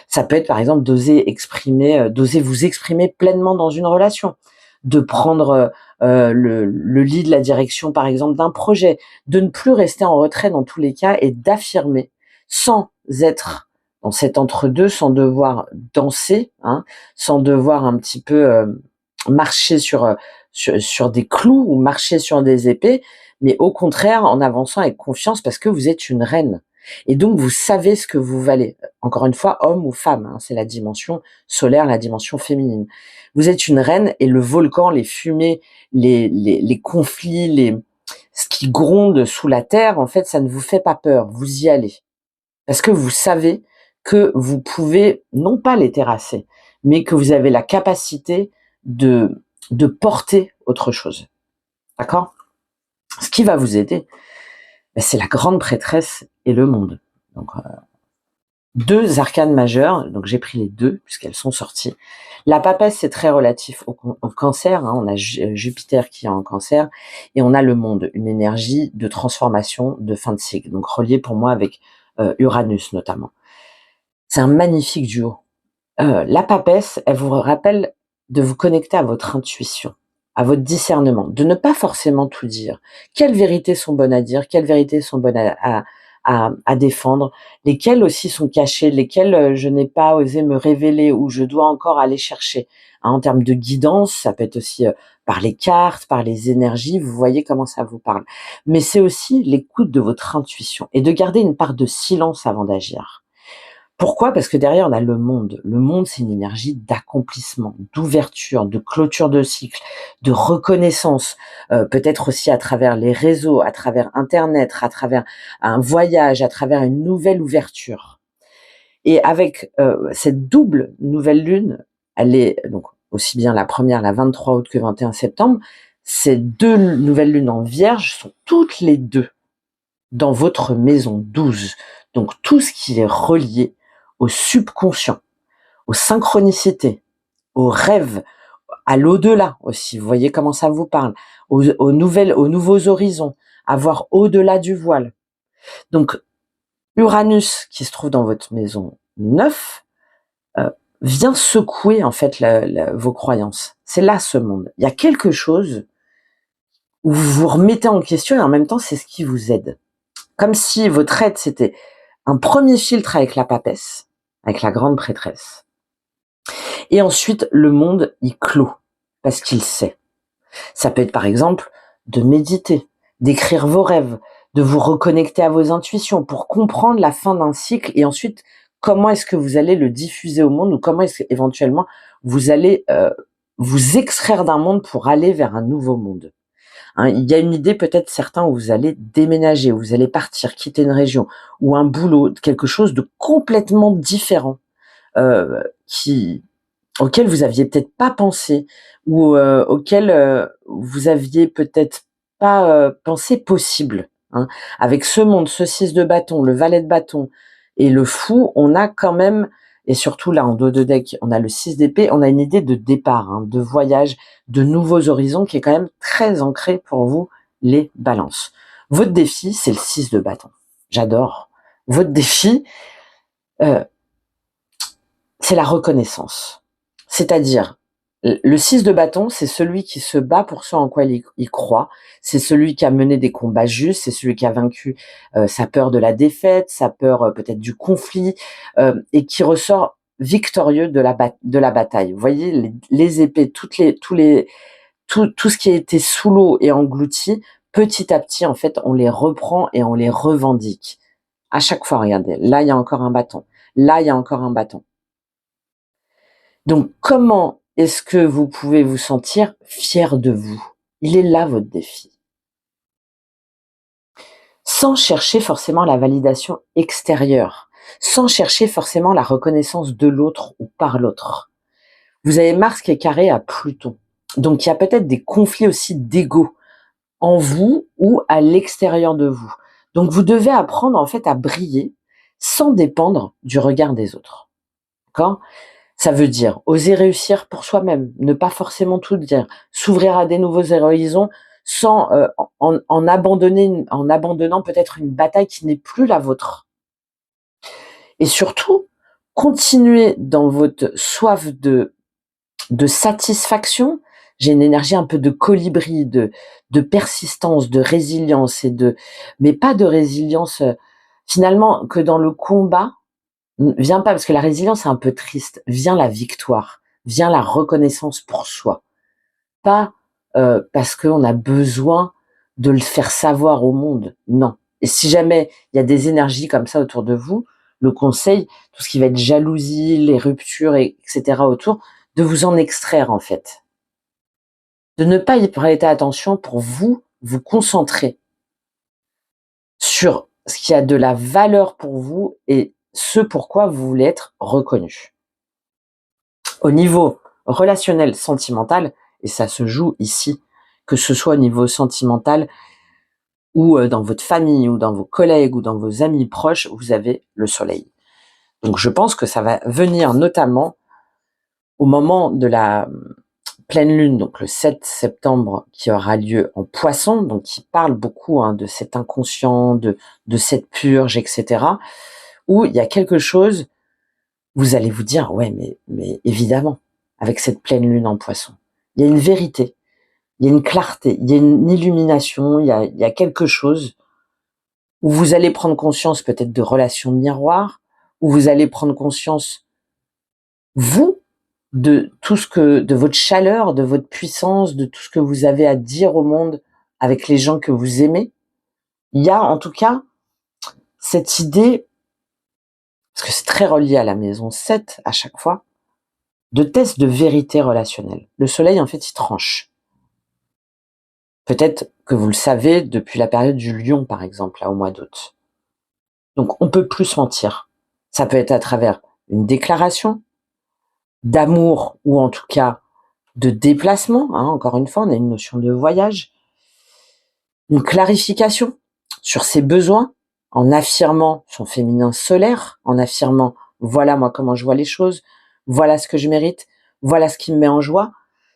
Ça peut être par exemple d'oser vous exprimer pleinement dans une relation, de prendre le lead, la direction par exemple d'un projet, de ne plus rester en retrait dans tous les cas et d'affirmer sans être dans cet entre-deux, sans devoir danser, hein, sans devoir un petit peu marcher sur des clous ou marcher sur des épées, mais au contraire en avançant avec confiance parce que vous êtes une reine. Et donc vous savez ce que vous valez. Encore une fois, homme ou femme, hein, c'est la dimension solaire, la dimension féminine. Vous êtes une reine et le volcan, les fumées, les conflits, ce qui gronde sous la terre, en fait, ça ne vous fait pas peur. Vous y allez. Parce que vous savez que vous pouvez, non pas les terrasser, mais que vous avez la capacité de porter autre chose. D'accord? Ce qui va vous aider, c'est la grande prêtresse et le monde. Donc, 2 arcanes majeures, donc j'ai pris les 2 puisqu'elles sont sorties. La papesse, c'est très relatif au cancer, hein, on a Jupiter qui est en cancer, et on a le monde, une énergie de transformation, de fin de cycle, donc relié pour moi avec Uranus notamment. C'est un magnifique duo. La papesse, elle vous rappelle de vous connecter à votre intuition, à votre discernement, de ne pas forcément tout dire. Quelles vérités sont bonnes à dire, quelles vérités sont bonnes à défendre, lesquelles aussi sont cachées, lesquelles je n'ai pas osé me révéler ou je dois encore aller chercher. Hein, en termes de guidance, ça peut être aussi par les cartes, par les énergies, vous voyez comment ça vous parle. Mais c'est aussi l'écoute de votre intuition et de garder une part de silence avant d'agir. Pourquoi? Parce que derrière, on a le monde. Le monde, c'est une énergie d'accomplissement, d'ouverture, de clôture de cycle, de reconnaissance, peut-être aussi à travers les réseaux, à travers internet, à travers un voyage, à travers une nouvelle ouverture. Et avec, cette double nouvelle lune, elle est donc aussi bien la première, la 23 août que 21 septembre, ces 2 nouvelles lunes en Vierge sont toutes les 2 dans votre maison 12. Donc tout ce qui est relié au subconscient, aux synchronicités, aux rêves, à l'au-delà aussi, vous voyez comment ça vous parle, aux nouveaux horizons, à voir au-delà du voile. Donc Uranus, qui se trouve dans votre maison 9, vient secouer en fait vos croyances. C'est là ce monde. Il y a quelque chose où vous vous remettez en question et en même temps c'est ce qui vous aide. Comme si votre aide c'était un premier filtre avec la papesse, avec la grande prêtresse. Et ensuite, le monde, il clôt, parce qu'il sait. Ça peut être par exemple de méditer, d'écrire vos rêves, de vous reconnecter à vos intuitions pour comprendre la fin d'un cycle et ensuite comment est-ce que vous allez le diffuser au monde ou comment est-ce qu'éventuellement vous allez vous extraire d'un monde pour aller vers un nouveau monde. Hein, il y a une idée peut-être certains où vous allez déménager, où vous allez partir, quitter une région ou un boulot, quelque chose de complètement différent qui auquel vous aviez peut-être pas pensé ou auquel vous aviez peut-être pas pensé possible. Hein. Avec ce monde, ce 6 de bâton, le valet de bâton et le fou, on a quand même, et surtout là en dos de deck, on a le 6 d'épée, on a une idée de départ, hein, de voyage, de nouveaux horizons qui est quand même très ancré pour vous, les balances. Votre défi, c'est le 6 de bâton. J'adore. Votre défi, c'est la reconnaissance. C'est-à-dire, le 6 de bâton, c'est celui qui se bat pour ce en quoi il croit. C'est celui qui a mené des combats justes, c'est celui qui a vaincu sa peur de la défaite, sa peur peut-être du conflit, et qui ressort victorieux de la bataille. Vous voyez, les épées, tout ce qui a été sous l'eau et englouti, petit à petit, en fait, on les reprend et on les revendique. À chaque fois, regardez, là, il y a encore un bâton. Là, il y a encore un bâton. Donc, comment est-ce que vous pouvez vous sentir fier de vous? Il est là votre défi. Sans chercher forcément la validation extérieure, sans chercher forcément la reconnaissance de l'autre ou par l'autre. Vous avez Mars qui est carré à Pluton. Donc, il y a peut-être des conflits aussi d'ego en vous ou à l'extérieur de vous. Donc, vous devez apprendre en fait à briller sans dépendre du regard des autres. D'accord ? Ça veut dire oser réussir pour soi-même, ne pas forcément tout dire, s'ouvrir à des nouveaux horizons sans en abandonnant peut-être une bataille qui n'est plus la vôtre. Et surtout, continuer dans votre soif de satisfaction. J'ai une énergie un peu de colibri, de persistance, de résilience mais pas de résilience finalement que dans le combat. Vient pas, parce que la résilience est un peu triste, vient la victoire, vient la reconnaissance pour soi. Pas parce qu'on a besoin de le faire savoir au monde, non. Et si jamais il y a des énergies comme ça autour de vous, le conseil, tout ce qui va être jalousie, les ruptures, etc. autour, de vous en extraire en fait. De ne pas y prêter attention pour vous concentrer sur ce qui a de la valeur pour vous et ce pourquoi vous voulez être reconnu. Au niveau relationnel, sentimental, et ça se joue ici, que ce soit au niveau sentimental ou dans votre famille ou dans vos collègues ou dans vos amis proches, vous avez le soleil. Donc je pense que ça va venir notamment au moment de la pleine lune, donc le 7 septembre, qui aura lieu en Poisson, donc qui parle beaucoup de cet inconscient, de cette purge, etc., où il y a quelque chose, vous allez vous dire, ouais, mais évidemment, avec cette pleine lune en Poisson, il y a une vérité, il y a une clarté, il y a une illumination, il y a quelque chose où vous allez prendre conscience peut-être de relations miroirs, où vous allez prendre conscience, vous, de tout ce que, de votre chaleur, de votre puissance, de tout ce que vous avez à dire au monde avec les gens que vous aimez. Il y a en tout cas cette idée, parce que c'est très relié à la maison 7 à chaque fois, de test de vérité relationnelle. Le soleil, en fait, il tranche. Peut-être que vous le savez depuis la période du lion, par exemple, là, au mois d'août. Donc, on peut plus se mentir. Ça peut être à travers une déclaration d'amour ou en tout cas de déplacement. Encore une fois, on a une notion de voyage. Une clarification sur ses besoins en affirmant son féminin solaire, en affirmant voilà moi comment je vois les choses, voilà ce que je mérite, voilà ce qui me met en joie.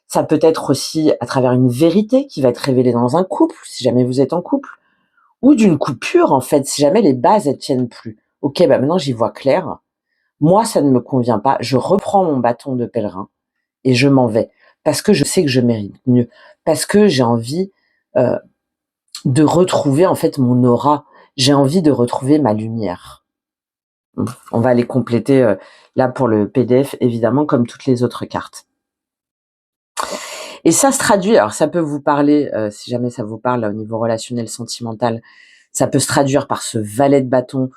Ça peut être aussi à travers une vérité qui va être révélée dans un couple, si jamais vous êtes en couple, ou d'une coupure en fait, si jamais les bases elles tiennent plus. Ok, maintenant j'y vois clair. Moi ça ne me convient pas. Je reprends mon bâton de pèlerin et je m'en vais parce que je sais que je mérite mieux, parce que j'ai envie de retrouver en fait mon aura. J'ai envie de retrouver ma lumière. On va les compléter là pour le PDF évidemment comme toutes les autres cartes. Et ça se traduit, alors ça peut vous parler, si jamais ça vous parle au niveau relationnel, sentimental, ça peut se traduire par ce valet de bâton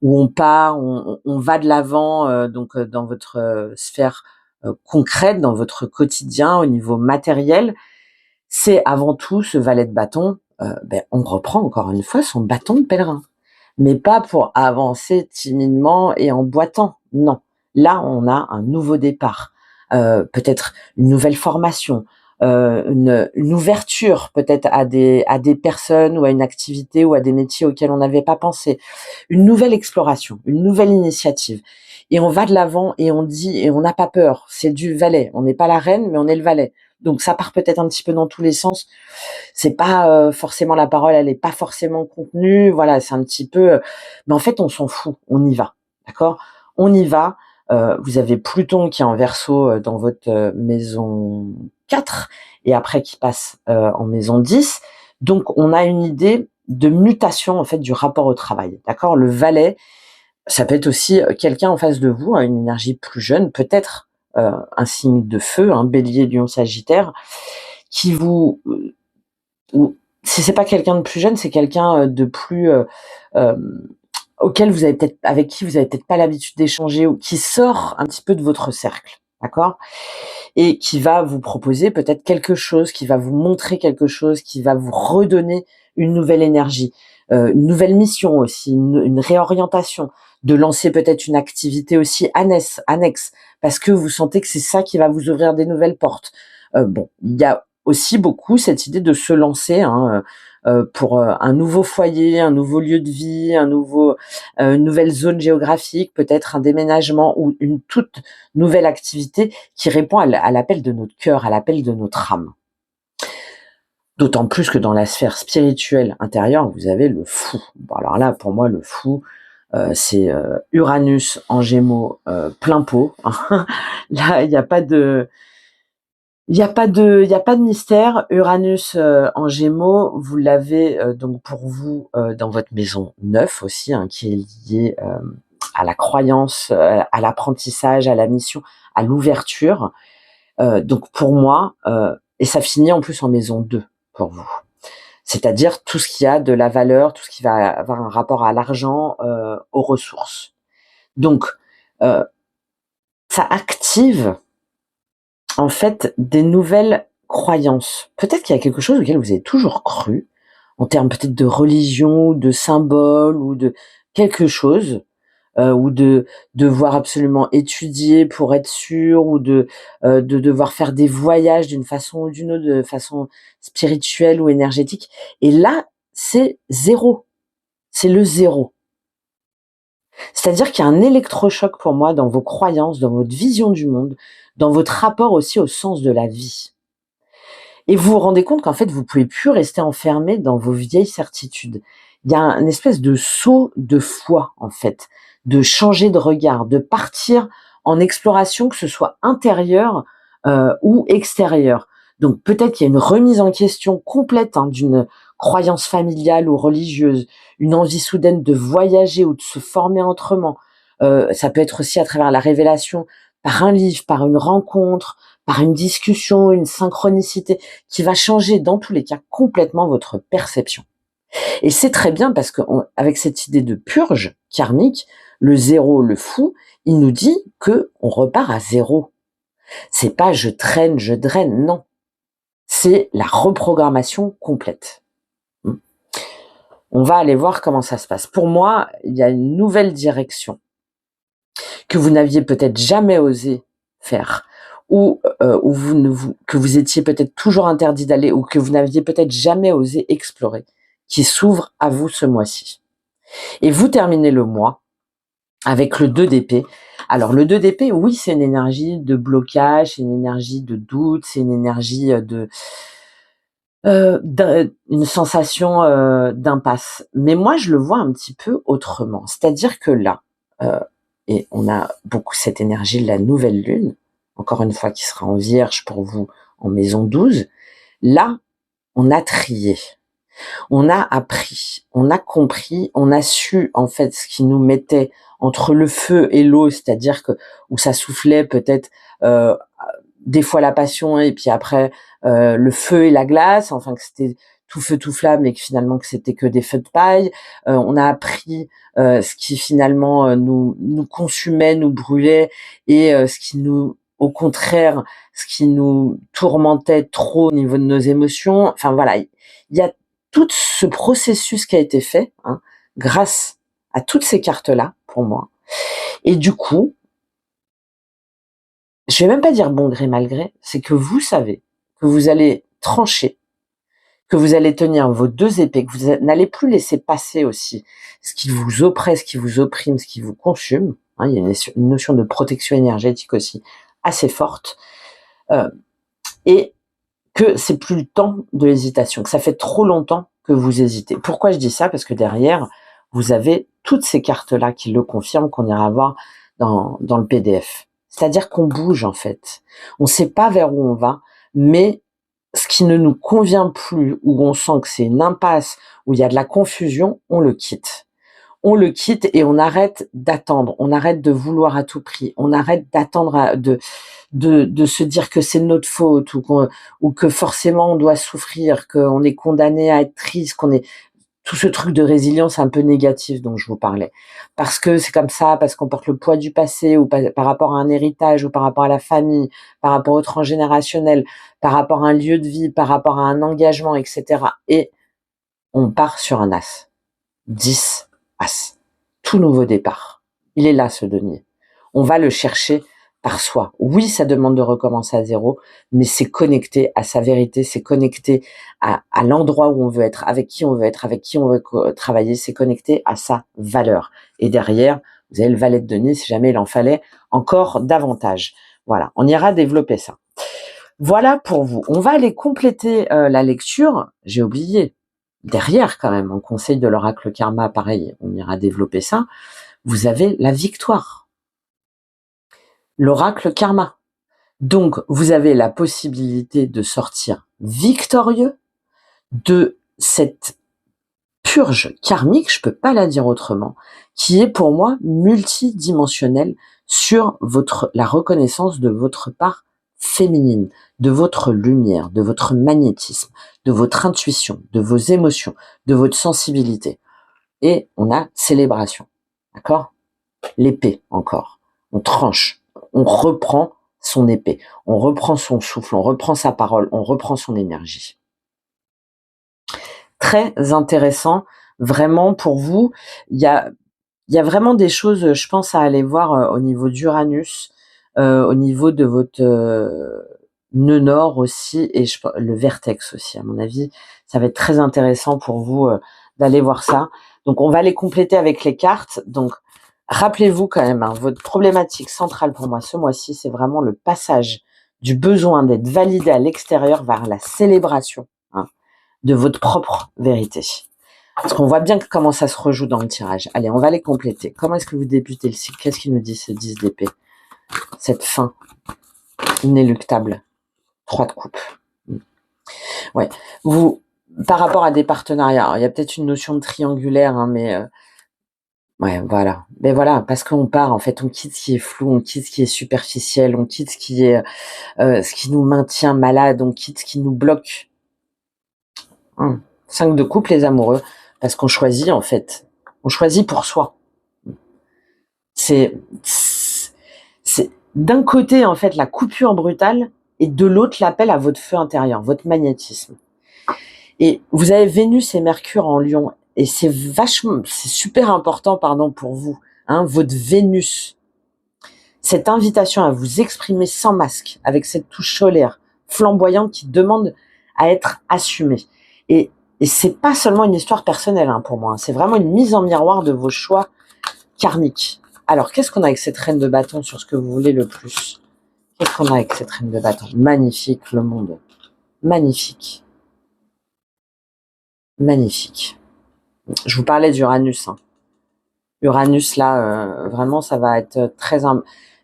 où on part, on va de l'avant donc dans votre sphère concrète, dans votre quotidien, au niveau matériel. C'est avant tout ce valet de bâton, on reprend encore une fois son bâton de pèlerin. Mais pas pour avancer timidement et en boitant, non. Là, on a un nouveau départ, peut-être une nouvelle formation, une ouverture peut-être à des personnes ou à une activité ou à des métiers auxquels on n'avait pas pensé, une nouvelle exploration, une nouvelle initiative. Et on va de l'avant et on dit, et on n'a pas peur, c'est du valet. On n'est pas la reine, mais on est le valet. Donc ça part peut-être un petit peu dans tous les sens. C'est pas forcément la parole, elle est pas forcément contenue. Voilà, c'est un petit peu. Mais en fait, on s'en fout. On y va, d'accord. On y va. Vous avez Pluton qui est en Verseau dans votre maison 4 et après qui passe en maison 10. Donc on a une idée de mutation en fait du rapport au travail, d'accord. Le Valet, ça peut être aussi quelqu'un en face de vous, une énergie plus jeune, peut-être un signe de feu, Bélier, Lion, Sagittaire, qui vous, ou si c'est pas quelqu'un de plus jeune, c'est quelqu'un de plus auquel vous avez peut-être, avec qui vous avez peut-être pas l'habitude d'échanger, ou qui sort un petit peu de votre cercle, d'accord, et qui va vous proposer peut-être quelque chose, qui va vous montrer quelque chose, qui va vous redonner une nouvelle énergie, une nouvelle mission aussi, une réorientation, de lancer peut-être une activité aussi annexe, parce que vous sentez que c'est ça qui va vous ouvrir des nouvelles portes. Bon, il y a aussi beaucoup cette idée de se lancer pour un nouveau foyer, un nouveau lieu de vie, une nouvelle zone géographique, peut-être un déménagement ou une toute nouvelle activité qui répond à l'appel de notre cœur, à l'appel de notre âme. D'autant plus que dans la sphère spirituelle intérieure, vous avez le fou. Bon, alors là, pour moi, le fou, c'est Uranus en Gémeaux plein pot. Là, il n'y a pas de mystère. Uranus en Gémeaux, vous l'avez donc pour vous dans votre maison 9 aussi, qui est liée à la croyance, à l'apprentissage, à la mission, à l'ouverture. Donc pour moi, et ça finit en plus en maison 2 pour vous. C'est-à-dire tout ce qui a de la valeur, tout ce qui va avoir un rapport à l'argent, aux ressources. Donc, ça active en fait des nouvelles croyances. Peut-être qu'il y a quelque chose auquel vous avez toujours cru, en termes peut-être de religion, ou de symbole, ou de quelque chose, ou de devoir absolument étudier pour être sûr, ou de devoir faire des voyages d'une façon ou d'une autre, de façon spirituelle ou énergétique. Et là, c'est zéro. C'est le zéro. C'est-à-dire qu'il y a un électrochoc pour moi dans vos croyances, dans votre vision du monde, dans votre rapport aussi au sens de la vie. Et vous vous rendez compte qu'en fait, vous pouvez plus rester enfermé dans vos vieilles certitudes. Il y a une espèce de saut de foi, en fait, de changer de regard, de partir en exploration, que ce soit intérieure ou extérieure. Donc peut-être qu'il y a une remise en question complète d'une croyance familiale ou religieuse, une envie soudaine de voyager ou de se former autrement. Ça peut être aussi à travers la révélation par un livre, par une rencontre, par une discussion, une synchronicité qui va changer dans tous les cas complètement votre perception. Et c'est très bien parce que avec cette idée de purge karmique, le zéro, le fou, il nous dit que on repart à zéro. C'est pas je traîne, je draine, non. C'est la reprogrammation complète. On va aller voir comment ça se passe. Pour moi, il y a une nouvelle direction que vous n'aviez peut-être jamais osé faire, ou que vous étiez peut-être toujours interdit d'aller, ou que vous n'aviez peut-être jamais osé explorer, qui s'ouvre à vous ce mois-ci. Et vous terminez le mois avec le 2 d'épée. Alors le 2 d'épée, oui, c'est une énergie de blocage, c'est une énergie de doute, c'est une énergie une sensation d'impasse. Mais moi, je le vois un petit peu autrement. C'est-à-dire que là, et on a beaucoup cette énergie de la nouvelle lune, encore une fois, qui sera en Vierge pour vous en maison 12. Là, on a trié, on a appris, on a compris, on a su en fait ce qui nous mettait entre le feu et l'eau, c'est-à-dire que où ça soufflait peut-être des fois la passion et puis après le feu et la glace, enfin que c'était tout feu tout flamme et que finalement que c'était que des feux de paille. On a appris ce qui finalement nous consumait, nous brûlait et ce qui nous, au contraire, ce qui nous tourmentait trop au niveau de nos émotions. Enfin voilà, il y a tout ce processus qui a été fait grâce à toutes ces cartes-là pour moi. Et du coup, je vais même pas dire bon gré mal gré, c'est que vous savez que vous allez trancher, que vous allez tenir vos 2 épées, que vous n'allez plus laisser passer aussi ce qui vous oppresse, ce qui vous opprime, ce qui vous consume. Il y a une notion de protection énergétique aussi assez forte. Et que c'est plus le temps de l'hésitation, que ça fait trop longtemps que vous hésitez. Pourquoi je dis ça? Parce que derrière, vous avez toutes ces cartes-là qui le confirment, qu'on ira voir dans le PDF. C'est-à-dire qu'on bouge en fait. On ne sait pas vers où on va, mais ce qui ne nous convient plus, où on sent que c'est une impasse, où il y a de la confusion, on le quitte. On le quitte et on arrête d'attendre, on arrête de vouloir à tout prix, on arrête d'attendre de se dire que c'est notre faute ou que forcément on doit souffrir, qu'on est condamné à être triste, qu'on est tout ce truc de résilience un peu négatif dont je vous parlais. Parce que c'est comme ça, parce qu'on porte le poids du passé ou par rapport à un héritage ou par rapport à la famille, par rapport au transgénérationnel, par rapport à un lieu de vie, par rapport à un engagement, etc. Et on part sur un as. 10 as. Tout nouveau départ. Il est là, ce denier. On va le chercher par soi. Oui, ça demande de recommencer à zéro, mais c'est connecté à sa vérité, c'est connecté à l'endroit où on veut être, avec qui on veut être, avec qui on veut travailler, c'est connecté à sa valeur. Et derrière, vous avez le valet de denier, si jamais il en fallait encore davantage. Voilà, on ira développer ça. Voilà pour vous. On va aller compléter la lecture. J'ai oublié. Derrière, quand même, en conseil de l'oracle karma, pareil, on ira développer ça. Vous avez la victoire. L'oracle karma. Donc, vous avez la possibilité de sortir victorieux de cette purge karmique, je peux pas la dire autrement, qui est pour moi multidimensionnelle sur la reconnaissance de votre part féminine, de votre lumière, de votre magnétisme, de votre intuition, de vos émotions, de votre sensibilité. Et on a célébration. D'accord? L'épée encore. On tranche. On reprend son épée. On reprend son souffle. On reprend sa parole. On reprend son énergie. Très intéressant. Vraiment pour vous. Il y a vraiment des choses, je pense, à aller voir au niveau d'Uranus, au niveau de votre nœud nord aussi, et le vertex aussi, à mon avis. Ça va être très intéressant pour vous d'aller voir ça. Donc, on va les compléter avec les cartes. Donc, Rappelez-vous quand même, hein, votre problématique centrale pour moi ce mois-ci, c'est vraiment le passage du besoin d'être validé à l'extérieur vers la célébration, hein, de votre propre vérité. Parce qu'on voit bien comment ça se rejoue dans le tirage. Allez, on va les compléter. Comment est-ce que vous débutez le cycle? Qu'est-ce qu'il nous dit ce 10 d'épée? Cette fin inéluctable. 3 de coupe. Ouais. Vous, par rapport à des partenariats, il y a peut-être une notion de triangulaire, hein, mais ouais, voilà. Mais voilà, parce qu'on part, en fait, on quitte ce qui est flou, on quitte ce qui est superficiel, on quitte ce qui nous maintient malade, on quitte ce qui nous bloque. 5 de coupe, les amoureux, parce qu'on choisit, en fait. On choisit pour soi. C'est d'un côté, en fait, la coupure brutale, et de l'autre, l'appel à votre feu intérieur, votre magnétisme. Et vous avez Vénus et Mercure en Lion, et c'est super important, pour vous, hein, votre Vénus. Cette invitation à vous exprimer sans masque, avec cette touche solaire, flamboyante, qui demande à être assumée. Et c'est pas seulement une histoire personnelle, hein, pour moi, hein, c'est vraiment une mise en miroir de vos choix karmiques. Alors, qu'est-ce qu'on a avec cette reine de bâton sur ce que vous voulez le plus? Qu'est-ce qu'on a avec cette reine de bâton? Magnifique, le monde. Magnifique. Magnifique. Je vous parlais d'Uranus. Hein. Uranus, là, vraiment, ça va être très...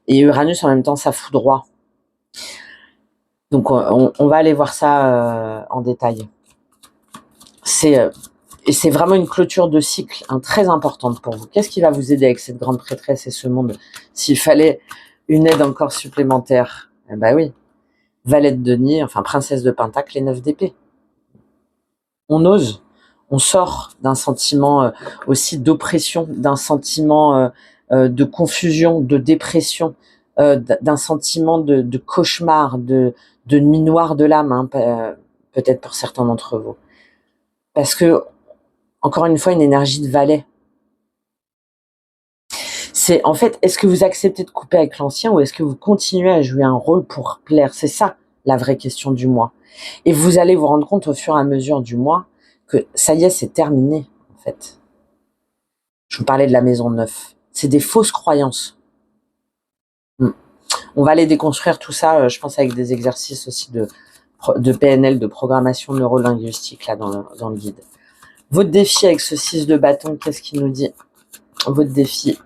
Et Uranus, en même temps, ça foudroie. Donc, on va aller voir ça en détail. Et c'est vraiment une clôture de cycle, hein, très importante pour vous. Qu'est-ce qui va vous aider avec cette grande prêtresse et ce monde? S'il fallait une aide encore supplémentaire, eh ben oui. Valette de Denier, enfin princesse de Pentacle et 9 d'épée. On ose, on sort d'un sentiment aussi d'oppression, d'un sentiment de confusion, de dépression, d'un sentiment de cauchemar, de nuit noire de l'âme, hein, peut-être pour certains d'entre vous. Parce que, encore une fois, une énergie de valet. C'est, en fait, est-ce que vous acceptez de couper avec l'ancien ou est-ce que vous continuez à jouer un rôle pour plaire? C'est ça, la vraie question du mois. Et vous allez vous rendre compte au fur et à mesure du mois que ça y est, c'est terminé, en fait. Je vous parlais de la maison 9. C'est des fausses croyances. On va aller déconstruire tout ça, je pense, avec des exercices aussi de PNL, de programmation neurolinguistique, là, dans le guide. Votre défi avec ce 6 de bâton, qu'est-ce qu'il nous dit? Votre défi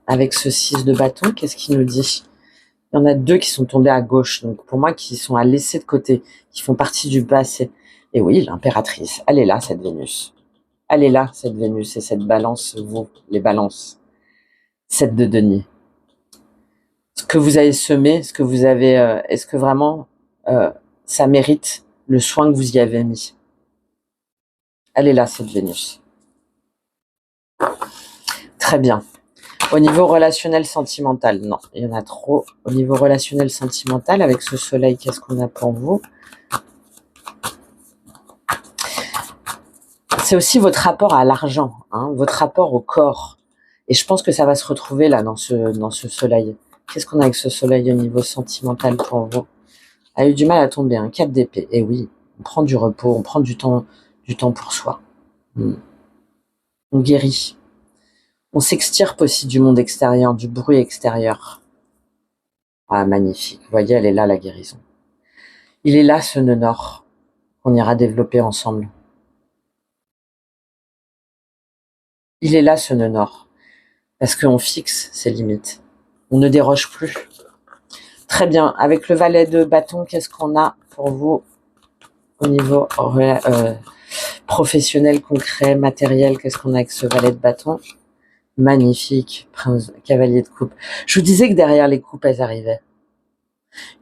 avec ce 6 de bâton, qu'est-ce qu'il nous dit? Il y en a 2 qui sont tombés à gauche, donc pour moi, qui sont à laisser de côté, qui font partie du passé. Et oui, l'impératrice, elle est là, cette Vénus. Elle est là, cette Vénus, et cette balance, vous, les balances. 7 de denier. Ce que vous avez semé, ce que vous avez, est-ce que vraiment ça mérite le soin que vous y avez mis? Elle est là, cette Vénus. Très bien. Au niveau relationnel sentimental, non, il y en a trop. Au niveau relationnel sentimental, avec ce soleil, qu'est-ce qu'on a pour vous? C'est aussi votre rapport à l'argent, hein, votre rapport au corps. Et je pense que ça va se retrouver là dans ce soleil. Qu'est-ce qu'on a avec ce soleil au niveau sentimental pour vous? A eu du mal à tomber, un 4 d'épée. Et oui, on prend du repos, on prend du temps pour soi. On guérit. On s'extirpe aussi du monde extérieur, du bruit extérieur. Ah, magnifique. Vous voyez, elle est là, la guérison. Il est là, ce nœud nord, qu'on ira développer ensemble. Il est là, ce nœud nord, parce qu'on fixe ses limites. On ne déroge plus. Très bien. Avec le valet de bâton, qu'est-ce qu'on a pour vous au niveau professionnel, concret, matériel? Qu'est-ce qu'on a avec ce valet de bâton? Magnifique. Prince, cavalier de coupe. Je vous disais que derrière les coupes, elles arrivaient.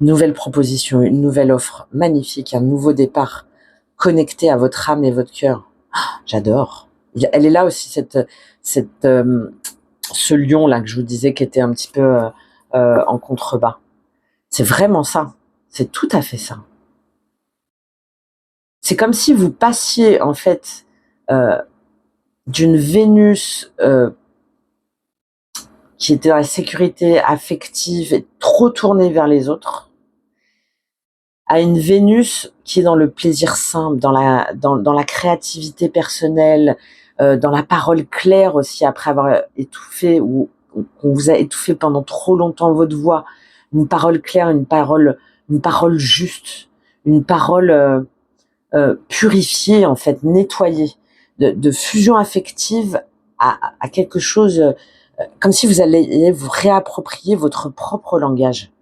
Une nouvelle proposition, une nouvelle offre. Magnifique. Un nouveau départ. Connecté à votre âme et votre cœur. Ah, j'adore. Elle est là aussi, ce lion là que je vous disais qui était un petit peu en contrebas. C'est vraiment ça. C'est tout à fait ça. C'est comme si vous passiez en fait d'une Vénus qui était dans la sécurité affective et trop tournée vers les autres, à une Vénus qui est dans le plaisir simple, dans la créativité personnelle, dans la parole claire aussi, après avoir étouffé ou qu'on vous a étouffé pendant trop longtemps votre voix, une parole claire, une parole juste, une parole purifiée en fait, nettoyée, de fusion affective à quelque chose, comme si vous alliez vous réapproprier votre propre langage.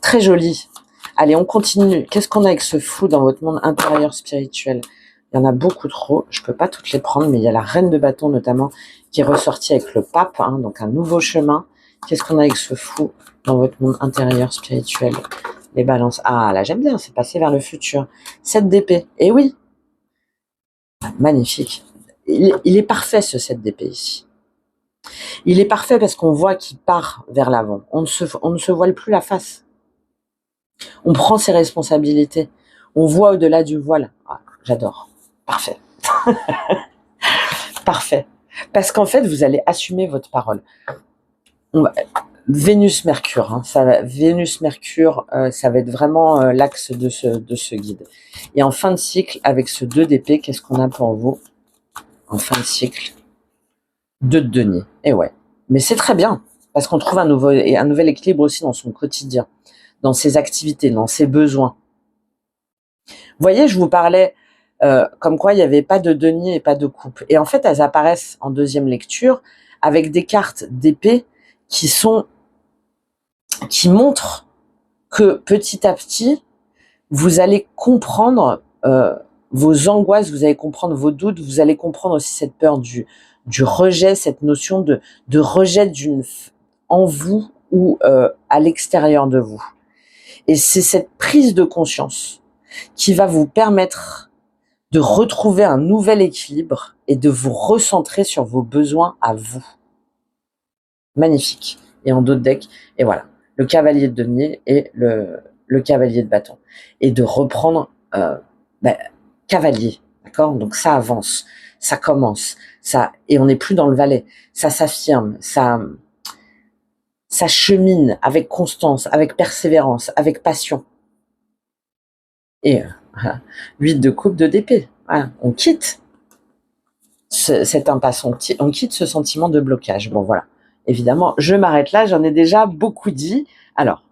Très joli. Allez, on continue. Qu'est-ce qu'on a avec ce fou dans votre monde intérieur spirituel? Il y en a beaucoup trop. Je peux pas toutes les prendre, mais il y a la reine de bâton notamment qui est ressortie avec le pape, hein, donc un nouveau chemin. Qu'est-ce qu'on a avec ce fou dans votre monde intérieur spirituel? Les balances. Ah, là, j'aime bien, c'est passé vers le futur. 7 d'épée. Eh oui. Magnifique. Il est parfait, ce 7 d'épée ici. Il est parfait parce qu'on voit qu'il part vers l'avant. On ne se voile plus la face. On prend ses responsabilités. On voit au-delà du voile. Ah, j'adore. Parfait. Parfait. Parce qu'en fait, vous allez assumer votre parole. Vénus-Mercure, hein, Vénus-Mercure, ça va être vraiment l'axe de ce guide. Et en fin de cycle, avec ce 2 d'épée, qu'est-ce qu'on a pour vous? En fin de cycle, 2 de denier. Et ouais. Mais c'est très bien, parce qu'on trouve un nouvel équilibre aussi dans son quotidien, dans ses activités, dans ses besoins. Vous voyez, je vous parlais comme quoi il n'y avait pas de denier et pas de coupe. Et en fait, elles apparaissent en deuxième lecture avec des cartes d'épée qui montrent que petit à petit, vous allez comprendre vos angoisses, vous allez comprendre vos doutes, vous allez comprendre aussi cette peur du rejet, cette notion de rejet en vous ou à l'extérieur de vous. Et c'est cette prise de conscience qui va vous permettre de retrouver un nouvel équilibre et de vous recentrer sur vos besoins à vous. Magnifique. Et en d'autres decks, et voilà, le cavalier de denier et le cavalier de bâton. Et de reprendre cavalier, d'accord? Donc ça avance, ça commence, et on n'est plus dans le valet. Ça s'affirme, ça chemine avec constance, avec persévérance, avec passion. Et 8 de coupe, 2 d'épée. Voilà, on quitte cette impasse, on quitte ce sentiment de blocage. Bon, voilà. Évidemment, je m'arrête là, j'en ai déjà beaucoup dit. Alors,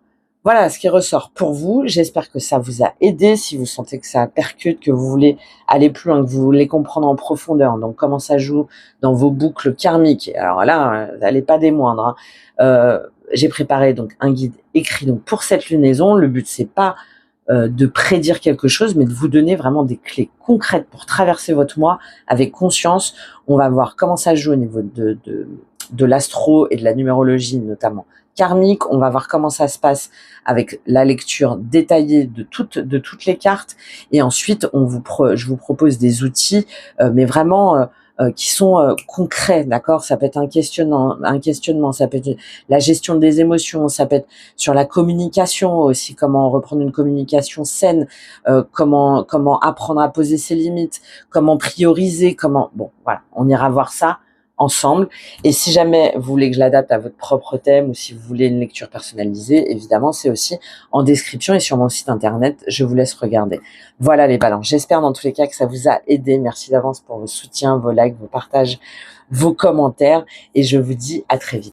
voilà ce qui ressort pour vous. J'espère que ça vous a aidé. Si vous sentez que ça percute, que vous voulez aller plus loin, que vous voulez comprendre en profondeur, donc comment ça joue dans vos boucles karmiques. Alors là, elle n'est pas des moindres. Hein. J'ai préparé donc un guide écrit donc pour cette lunaison. Le but, c'est pas de prédire quelque chose, mais de vous donner vraiment des clés concrètes pour traverser votre mois avec conscience. On va voir comment ça joue au niveau de l'astro et de la numérologie, notamment karmique. On va voir comment ça se passe avec la lecture détaillée de toutes les cartes. Et ensuite, je vous propose des outils, mais vraiment qui sont concrets, d'accord? Ça peut être un questionnement, ça peut être la gestion des émotions, ça peut être sur la communication aussi, comment reprendre une communication saine, comment apprendre à poser ses limites, comment prioriser, bon, voilà, on ira voir ça ensemble. Et si jamais vous voulez que je l'adapte à votre propre thème ou si vous voulez une lecture personnalisée, évidemment, c'est aussi en description et sur mon site internet. Je vous laisse regarder. Voilà les balances. J'espère dans tous les cas que ça vous a aidé. Merci d'avance pour vos soutiens, vos likes, vos partages, vos commentaires. Et je vous dis à très vite.